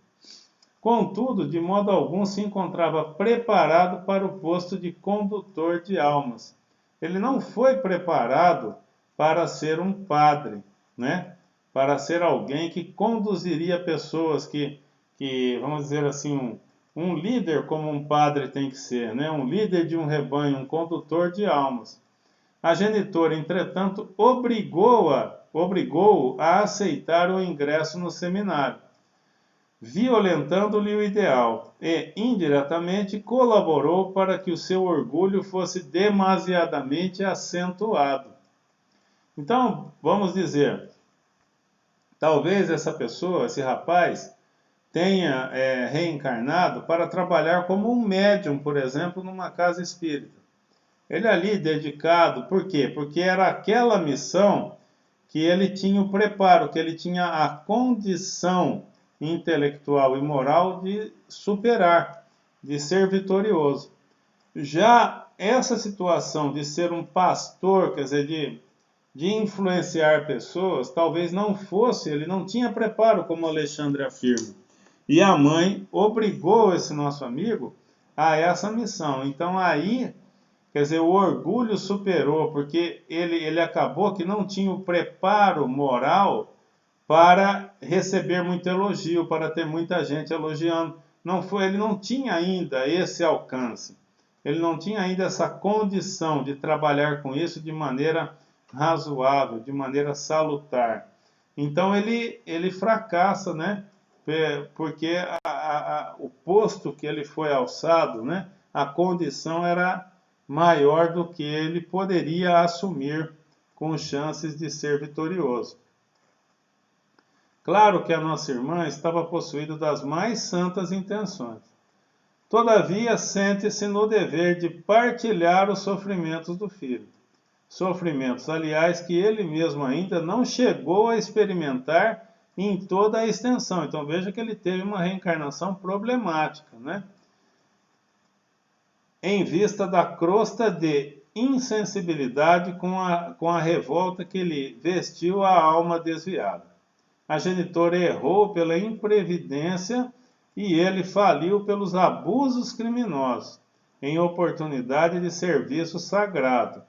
Contudo, de modo algum se encontrava preparado para o posto de condutor de almas. Ele não foi preparado para ser um padre, né? Para ser alguém que conduziria pessoas, que vamos dizer assim, um líder como um padre tem que ser, né? Um líder de um rebanho, um condutor de almas. A genitora, entretanto, obrigou-o a aceitar o ingresso no seminário, violentando-lhe o ideal, e, indiretamente, colaborou para que o seu orgulho fosse demasiadamente acentuado. Então, vamos dizer, talvez essa pessoa, esse rapaz, tenha reencarnado para trabalhar como um médium, por exemplo, numa casa espírita. Ele ali dedicado, por quê? Porque era aquela missão que ele tinha o preparo, que ele tinha a condição intelectual e moral de superar, de ser vitorioso. Já essa situação de ser um pastor, quer dizer, de influenciar pessoas, talvez não fosse, ele não tinha preparo, como Alexandre afirma. E a mãe obrigou esse nosso amigo a essa missão. Então aí, quer dizer, o orgulho superou, porque ele acabou que não tinha o preparo moral para receber muito elogio, para ter muita gente elogiando. Ele não tinha ainda esse alcance. Ele não tinha ainda essa condição de trabalhar com isso de maneira razoável, de maneira salutar. Então ele fracassa, né? Porque o posto que ele foi alçado, né? A condição era maior do que ele poderia assumir com chances de ser vitorioso. Claro que a nossa irmã estava possuída das mais santas intenções. Todavia, sente-se no dever de partilhar os sofrimentos do filho. Sofrimentos, aliás, que ele mesmo ainda não chegou a experimentar em toda a extensão. Então veja que ele teve uma reencarnação problemática, né? Em vista da crosta de insensibilidade com a revolta que lhe vestiu a alma desviada. A genitora errou pela imprevidência e ele faliu pelos abusos criminosos, em oportunidade de serviço sagrado.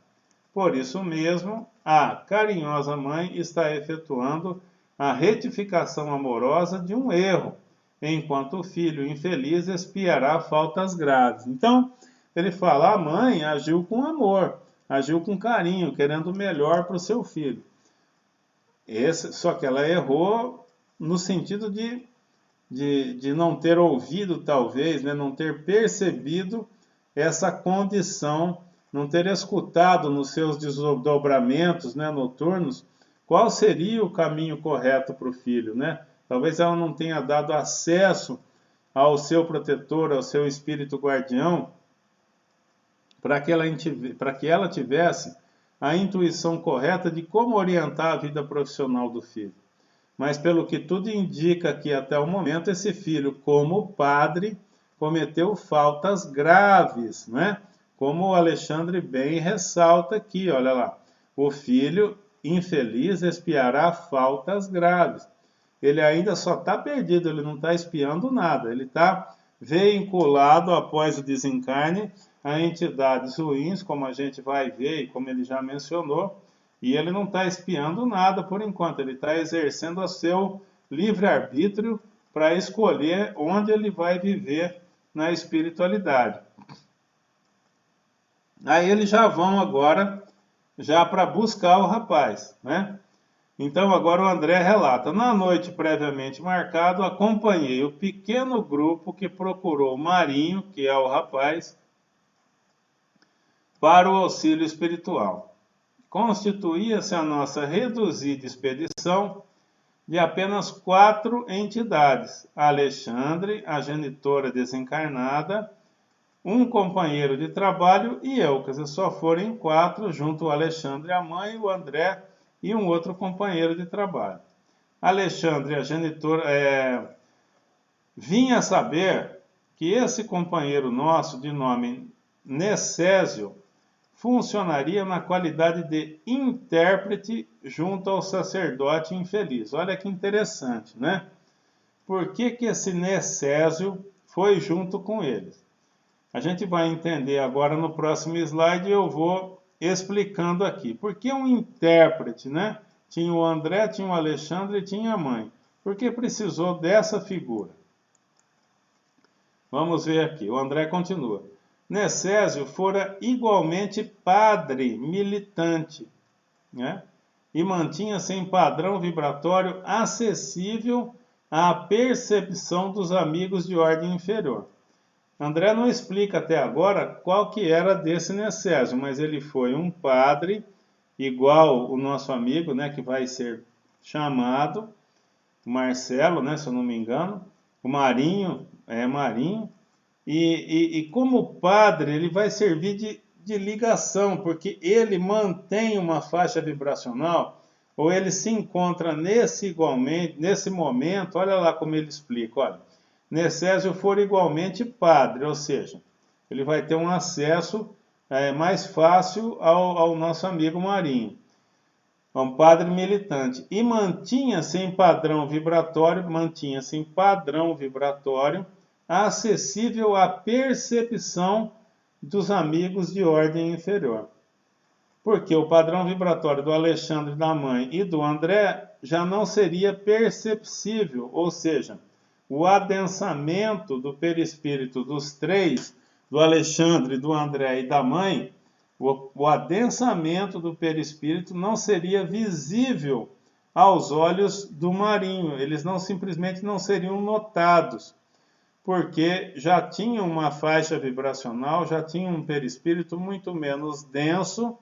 Por isso mesmo, a carinhosa mãe está efetuando a retificação amorosa de um erro, enquanto o filho infeliz expiará faltas graves. Então, ele fala, a mãe agiu com amor, agiu com carinho, querendo o melhor para o seu filho. Só que ela errou no sentido de não ter ouvido, talvez, né, não ter percebido essa condição, não ter escutado nos seus desdobramentos, né, noturnos, qual seria o caminho correto para o filho, né? Talvez ela não tenha dado acesso ao seu protetor, ao seu espírito guardião, para que ela tivesse a intuição correta de como orientar a vida profissional do filho. Mas pelo que tudo indica que até o momento esse filho, como padre, cometeu faltas graves, né? Como o Alexandre bem ressalta aqui, olha lá. O filho infeliz expiará faltas graves. Ele ainda só está perdido, ele não está espiando nada. Ele está vinculado após o desencarne a entidades ruins, como a gente vai ver e como ele já mencionou, e ele não está espiando nada por enquanto, ele está exercendo o seu livre-arbítrio para escolher onde ele vai viver na espiritualidade. Aí eles já vão agora, já para buscar o rapaz, né? Então agora o André relata: na noite previamente marcado, acompanhei o pequeno grupo que procurou Marinho, que é o rapaz, para o auxílio espiritual. Constituía-se a nossa reduzida expedição de apenas 4 entidades: Alexandre, a genitora desencarnada, um companheiro de trabalho e eu. Quer dizer, só foram em 4, junto o Alexandre, a mãe, o André e um outro companheiro de trabalho. Alexandre, a genitora, vinha a saber que esse companheiro nosso, de nome Necésio, funcionaria na qualidade de intérprete junto ao sacerdote infeliz. Olha que interessante, né? Por que esse Necésio foi junto com eles? A gente vai entender agora no próximo slide e eu vou explicando aqui. Por que um intérprete, né? Tinha o André, tinha o Alexandre e tinha a mãe. Por que precisou dessa figura? Vamos ver aqui. O André continua. Necésio fora igualmente padre militante, né? E mantinha-se em padrão vibratório acessível à percepção dos amigos de ordem inferior. André não explica até agora qual que era desse Necésio, mas ele foi um padre, igual o nosso amigo, né, que vai ser chamado, Marcelo, né, se eu não me engano, o Marinho, Marinho, e como padre ele vai servir de ligação, porque ele mantém uma faixa vibracional, ou ele se encontra nesse momento, olha lá como ele explica, olha, Necésio for igualmente padre, ou seja, ele vai ter um acesso mais fácil ao nosso amigo Marinho, um padre militante, e mantinha-se em padrão vibratório, acessível à percepção dos amigos de ordem inferior. Porque o padrão vibratório do Alexandre, da mãe e do André já não seria perceptível, ou seja, o adensamento do perispírito dos três, do Alexandre, do André e da mãe, o adensamento do perispírito não seria visível aos olhos do Marinho. Eles simplesmente não seriam notados, porque já tinham uma faixa vibracional, já tinham um perispírito muito menos denso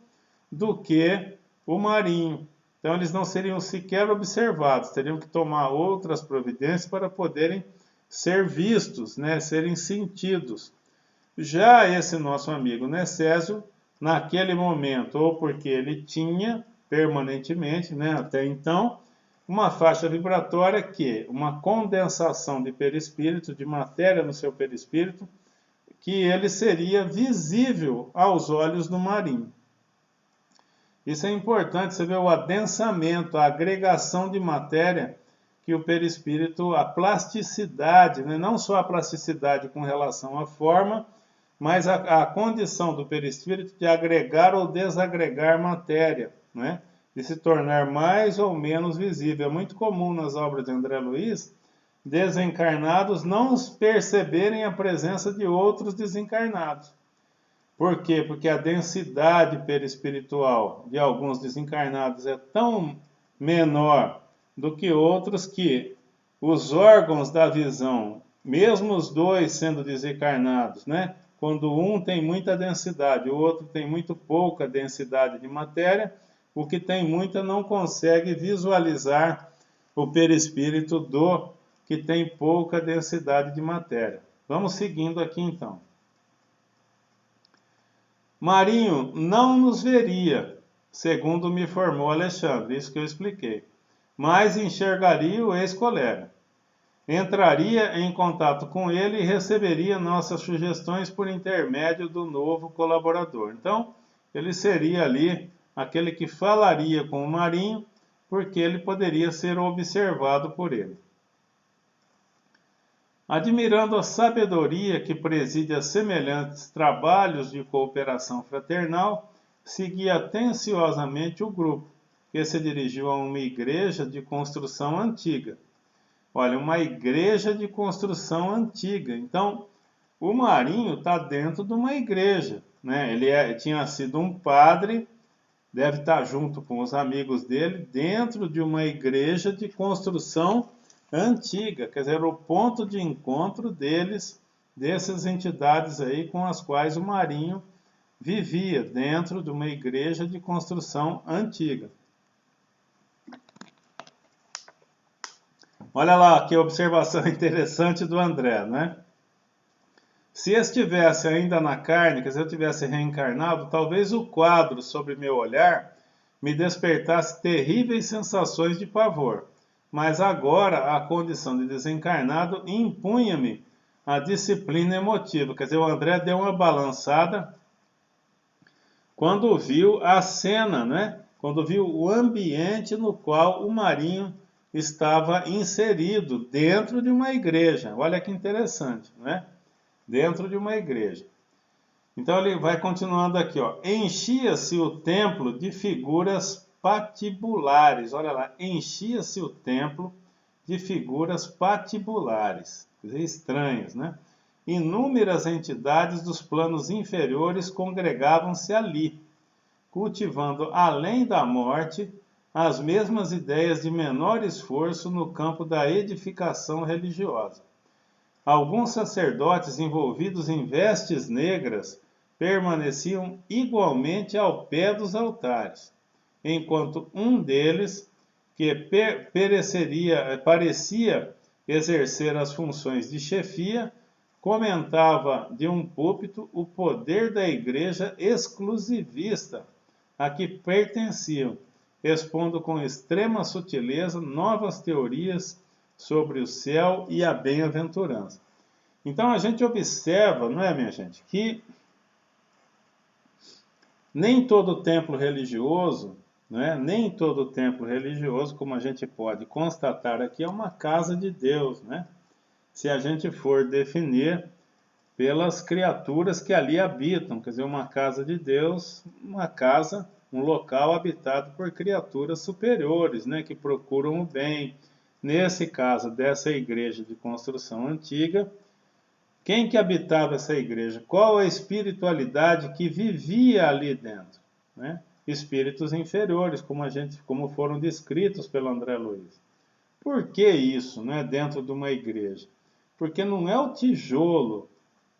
do que o Marinho. Então eles não seriam sequer observados, teriam que tomar outras providências para poderem ser vistos, né, serem sentidos. Já esse nosso amigo Necésio, naquele momento, ou porque ele tinha permanentemente, né, até então, uma faixa vibratória uma condensação de perispírito, de matéria no seu perispírito, que ele seria visível aos olhos do Marinho. Isso é importante, você vê o adensamento, a agregação de matéria que o perispírito, a plasticidade, né? Não só a plasticidade com relação à forma, mas a condição do perispírito de agregar ou desagregar matéria, né? De se tornar mais ou menos visível. É muito comum nas obras de André Luiz, desencarnados não perceberem a presença de outros desencarnados. Por quê? Porque a densidade perispiritual de alguns desencarnados é tão menor do que outros que os órgãos da visão, mesmo os dois sendo desencarnados, né? Quando um tem muita densidade, o outro tem muito pouca densidade de matéria, o que tem muita não consegue visualizar o perispírito do que tem pouca densidade de matéria. Vamos seguindo aqui então. Marinho não nos veria, segundo me informou Alexandre, isso que eu expliquei, mas enxergaria o ex-colega. Entraria em contato com ele e receberia nossas sugestões por intermédio do novo colaborador. Então, ele seria ali aquele que falaria com o Marinho, porque ele poderia ser observado por ele. Admirando a sabedoria que preside a semelhantes trabalhos de cooperação fraternal, segui atenciosamente o grupo, que se dirigiu a uma igreja de construção antiga. Olha, uma igreja de construção antiga. Então, o Marinho está dentro de uma igreja, né? Ele tinha sido um padre deve estar junto com os amigos dele dentro de uma igreja de construção antiga, quer dizer, o ponto de encontro deles, dessas entidades aí com as quais o Marinho vivia, dentro de uma igreja de construção antiga. Olha lá que observação interessante do André, né? Se estivesse ainda na carne, quer dizer, eu tivesse reencarnado, talvez o quadro sobre meu olhar me despertasse terríveis sensações de pavor. Mas agora a condição de desencarnado impunha-me a disciplina emotiva. Quer dizer, o André deu uma balançada quando viu a cena, né? Quando viu o ambiente no qual o Marinho estava inserido dentro de uma igreja. Olha que interessante, né? Dentro de uma igreja. Então ele vai continuando aqui, ó. Enchia-se o templo de figuras patibulares. Olha lá, enchia-se o templo de figuras patibulares. Quer dizer, estranhas, né? Inúmeras entidades dos planos inferiores congregavam-se ali, cultivando além da morte as mesmas ideias de menor esforço no campo da edificação religiosa. Alguns sacerdotes envolvidos em vestes negras permaneciam igualmente ao pé dos altares, enquanto um deles, que parecia exercer as funções de chefia, comentava de um púlpito o poder da igreja exclusivista a que pertenciam, expondo com extrema sutileza novas teorias sobre o céu e a bem-aventurança. Então a gente observa, não é, minha gente, que nem todo templo religioso, né, nem todo templo religioso, como a gente pode constatar aqui, é uma casa de Deus, né? Se a gente for definir pelas criaturas que ali habitam, quer dizer, uma casa de Deus, uma casa, um local habitado por criaturas superiores, né, que procuram o bem. Nesse caso dessa igreja de construção antiga, quem que habitava essa igreja? Qual a espiritualidade que vivia ali dentro, né? Espíritos inferiores, como foram descritos pelo André Luiz. Por que isso, né, dentro de uma igreja? Porque não é o tijolo,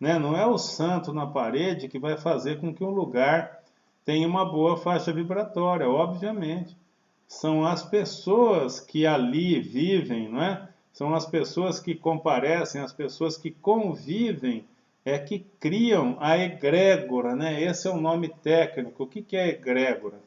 né, não é o santo na parede que vai fazer com que um lugar tenha uma boa faixa vibratória, obviamente. São as pessoas que ali vivem, não é? São as pessoas que comparecem, as pessoas que convivem, que criam a egrégora, né? Esse é o nome técnico. O que é egrégora?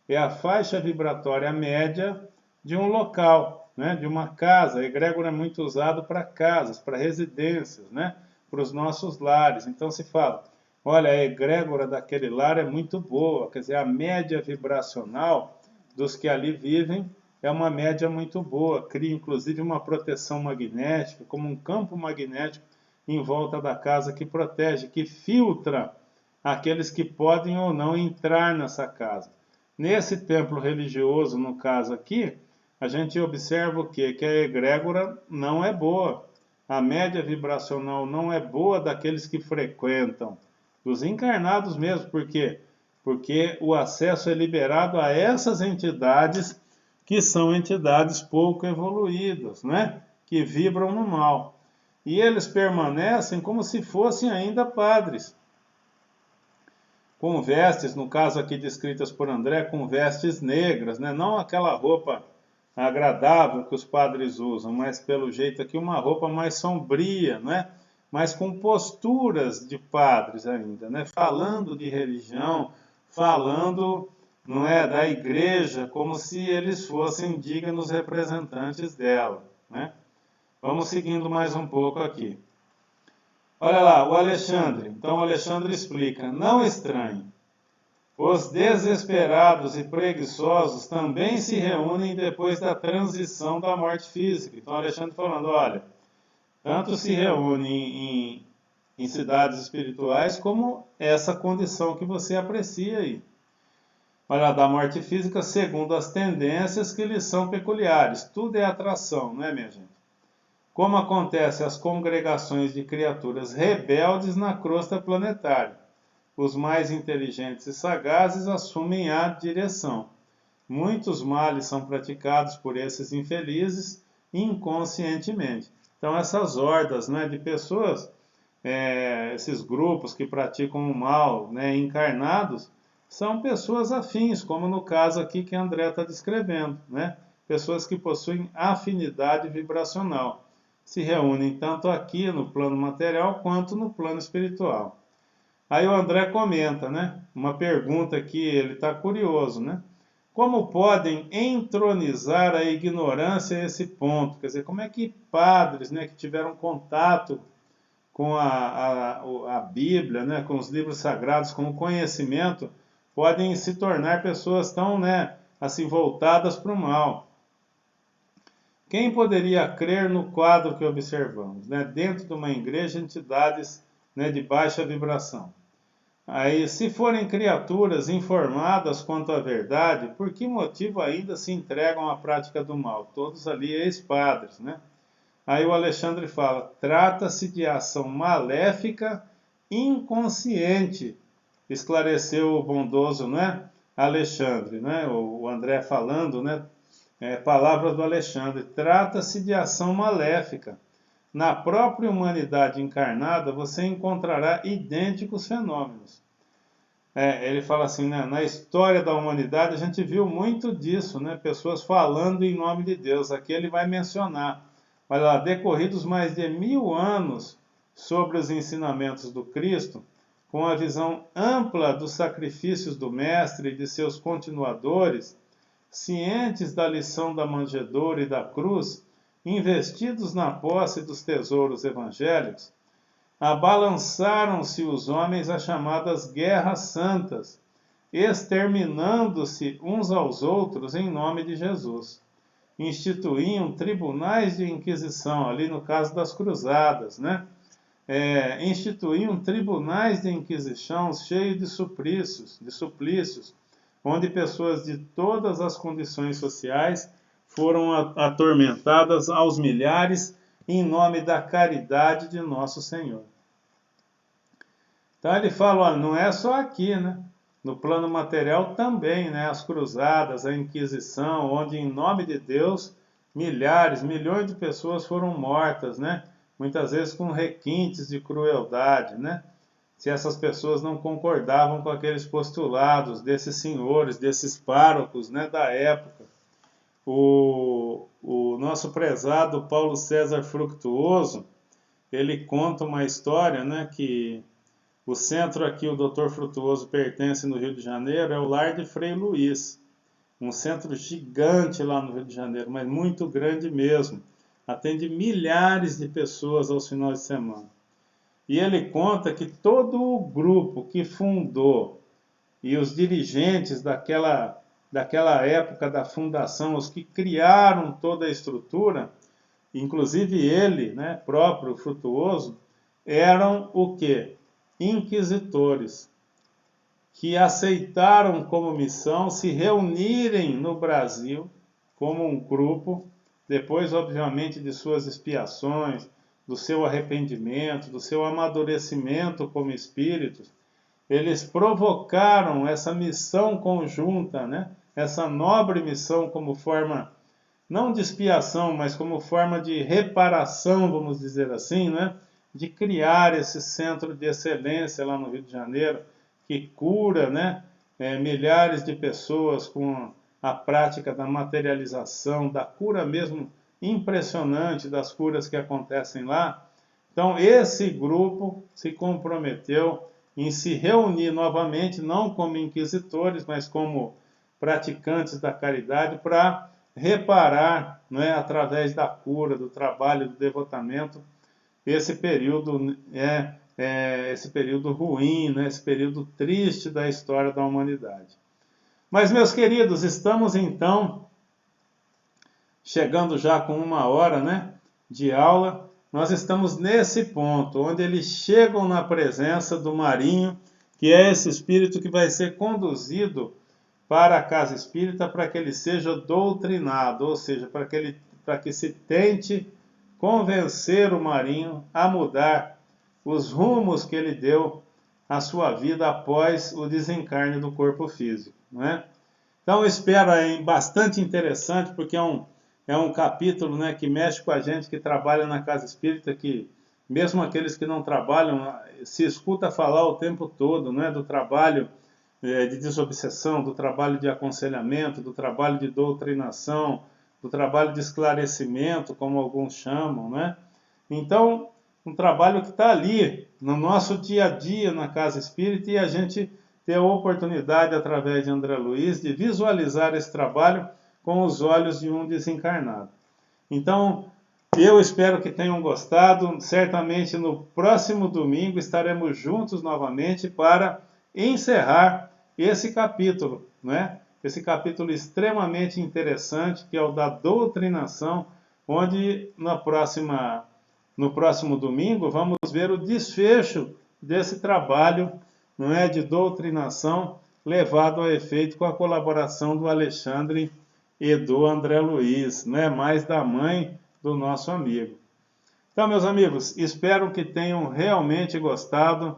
É a faixa vibratória média de um local, né? De uma casa. A egrégora é muito usado para casas, para residências, né? Para os nossos lares. Então se fala, olha, a egrégora daquele lar é muito boa, quer dizer, a média vibracional dos que ali vivem é uma média muito boa, cria inclusive uma proteção magnética, como um campo magnético em volta da casa que protege, que filtra aqueles que podem ou não entrar nessa casa. Nesse templo religioso, no caso aqui, a gente observa o quê? Que a egrégora não é boa. A média vibracional não é boa daqueles que frequentam, dos encarnados mesmo, por quê? Porque o acesso é liberado a essas entidades que são entidades pouco evoluídas, né? Que vibram no mal. E eles permanecem como se fossem ainda padres, com vestes, no caso aqui descritas por André, com vestes negras, né? Não aquela roupa agradável que os padres usam, mas pelo jeito aqui uma roupa mais sombria, né? Mas com posturas de padres ainda, né? Falando de religião, falando, não é, da igreja, como se eles fossem dignos representantes dela, né? Vamos seguindo mais um pouco aqui. Olha lá, o Alexandre. Então o Alexandre explica, não estranhe. Os desesperados e preguiçosos também se reúnem depois da transição da morte física. Então Alexandre falando, olha, tanto se reúne em cidades espirituais como essa condição que você aprecia aí. Olha, da morte física segundo as tendências que lhes são peculiares. Tudo é atração, não é, minha gente? Como acontece às congregações de criaturas rebeldes na crosta planetária. os mais inteligentes e sagazes assumem a direção. Muitos males são praticados por esses infelizes inconscientemente. Então, essas hordas, né, de pessoas, esses grupos que praticam o mal, né, encarnados, são pessoas afins, como no caso aqui que André está descrevendo, né? Pessoas que possuem afinidade vibracional. Se reúnem tanto aqui no plano material quanto no plano espiritual. Aí o André comenta, né? Uma pergunta aqui, ele está curioso, né? Como podem entronizar a ignorância a esse ponto? Quer dizer, como é que padres, né, que tiveram contato com a Bíblia, né, com os livros sagrados, com o conhecimento, podem se tornar pessoas tão, né, assim, voltadas para o mal? Quem poderia crer no quadro que observamos, né, dentro de uma igreja, entidades, né, de baixa vibração? Aí, se forem criaturas informadas quanto à verdade, por que motivo ainda se entregam à prática do mal? Todos ali ex-padres, né? Aí o Alexandre fala, trata-se de ação maléfica inconsciente, esclareceu o bondoso, né, Alexandre, né, o André falando, né, palavras do Alexandre, trata-se de ação maléfica. Na própria humanidade encarnada, você encontrará idênticos fenômenos. Ele fala assim, né, na história da humanidade a gente viu muito disso, né, pessoas falando em nome de Deus. Aqui ele vai mencionar, olha lá, decorridos mais de 1000 anos sobre os ensinamentos do Cristo, com a visão ampla dos sacrifícios do Mestre e de seus continuadores, cientes da lição da manjedoura e da cruz, investidos na posse dos tesouros evangélicos, abalançaram-se os homens às chamadas guerras santas, exterminando-se uns aos outros em nome de Jesus. Instituíam tribunais de inquisição, ali no caso das cruzadas, né? Instituíam tribunais de inquisição cheios de suplícios, onde pessoas de todas as condições sociais foram atormentadas aos milhares em nome da caridade de nosso Senhor. Então ele fala, olha, não é só aqui, né? No plano material também, né? As cruzadas, a Inquisição, onde em nome de Deus milhares, milhões de pessoas foram mortas, né? Muitas vezes com requintes de crueldade, né? Se essas pessoas não concordavam com aqueles postulados desses senhores, desses párocos, né, da época. O nosso prezado Paulo César Fructuoso, ele conta uma história, né, que o centro aqui, o Dr. Frutuoso pertence no Rio de Janeiro, é o Lar de Frei Luís, um centro gigante lá no Rio de Janeiro, mas muito grande mesmo, atende milhares de pessoas aos finais de semana. E ele conta que todo o grupo que fundou e os dirigentes daquela época da fundação, os que criaram toda a estrutura, inclusive ele, né, próprio Frutuoso, eram o quê? Inquisitores, que aceitaram como missão se reunirem no Brasil como um grupo, depois, obviamente, de suas expiações, do seu arrependimento, do seu amadurecimento como espíritos, eles provocaram essa missão conjunta, né? Essa nobre missão como forma, não de expiação, mas como forma de reparação, vamos dizer assim, né? De criar esse centro de excelência lá no Rio de Janeiro, que cura, né? Milhares de pessoas com a prática da materialização, da cura mesmo impressionante das curas que acontecem lá. Então, esse grupo se comprometeu em se reunir novamente, não como inquisitores, mas como praticantes da caridade, para reparar, né, através da cura, do trabalho, do devotamento, esse período, esse período ruim, né, esse período triste da história da humanidade. Mas, meus queridos, estamos então chegando já com 1 hora, né, de aula. Nós estamos nesse ponto, onde eles chegam na presença do Marinho, que é esse espírito que vai ser conduzido para a casa espírita para que ele seja doutrinado, ou seja, para que se tente convencer o Marinho a mudar os rumos que ele deu a sua vida após o desencarne do corpo físico, não é? Então, eu espero aí bastante interessante, porque é um capítulo, né, que mexe com a gente que trabalha na casa espírita, que mesmo aqueles que não trabalham, se escuta falar o tempo todo, né, do trabalho de desobsessão, do trabalho de aconselhamento, do trabalho de doutrinação, do trabalho de esclarecimento, como alguns chamam, né? Então, um trabalho que está ali, no nosso dia a dia na casa espírita, e a gente ter a oportunidade, através de André Luiz, de visualizar esse trabalho com os olhos de um desencarnado. Então, eu espero que tenham gostado. Certamente no próximo domingo estaremos juntos novamente para encerrar esse capítulo, né? Esse capítulo extremamente interessante, que é o da doutrinação, onde no próximo domingo vamos ver o desfecho desse trabalho, não é, de doutrinação levado a efeito com a colaboração do Alexandre e do André Luiz, né, mais da mãe do nosso amigo. Então, meus amigos, espero que tenham realmente gostado.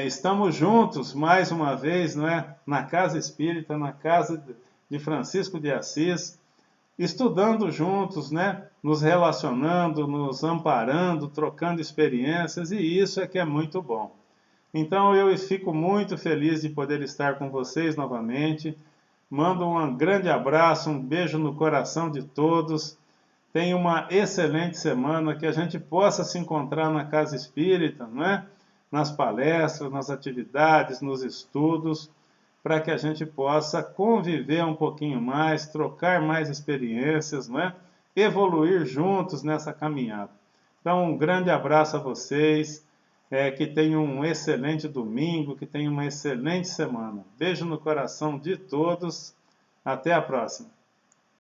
Estamos juntos mais uma vez, não é, na Casa Espírita, na casa de Francisco de Assis, estudando juntos, né, nos relacionando, nos amparando, trocando experiências, e isso é que é muito bom. Então eu fico muito feliz de poder estar com vocês novamente. Mando um grande abraço, um beijo no coração de todos. Tenha uma excelente semana, que a gente possa se encontrar na Casa Espírita, não é? Nas palestras, nas atividades, nos estudos, para que a gente possa conviver um pouquinho mais, trocar mais experiências, não é? Evoluir juntos nessa caminhada. Então, um grande abraço a vocês, que tenham um excelente domingo, que tenham uma excelente semana. Beijo no coração de todos, até a próxima.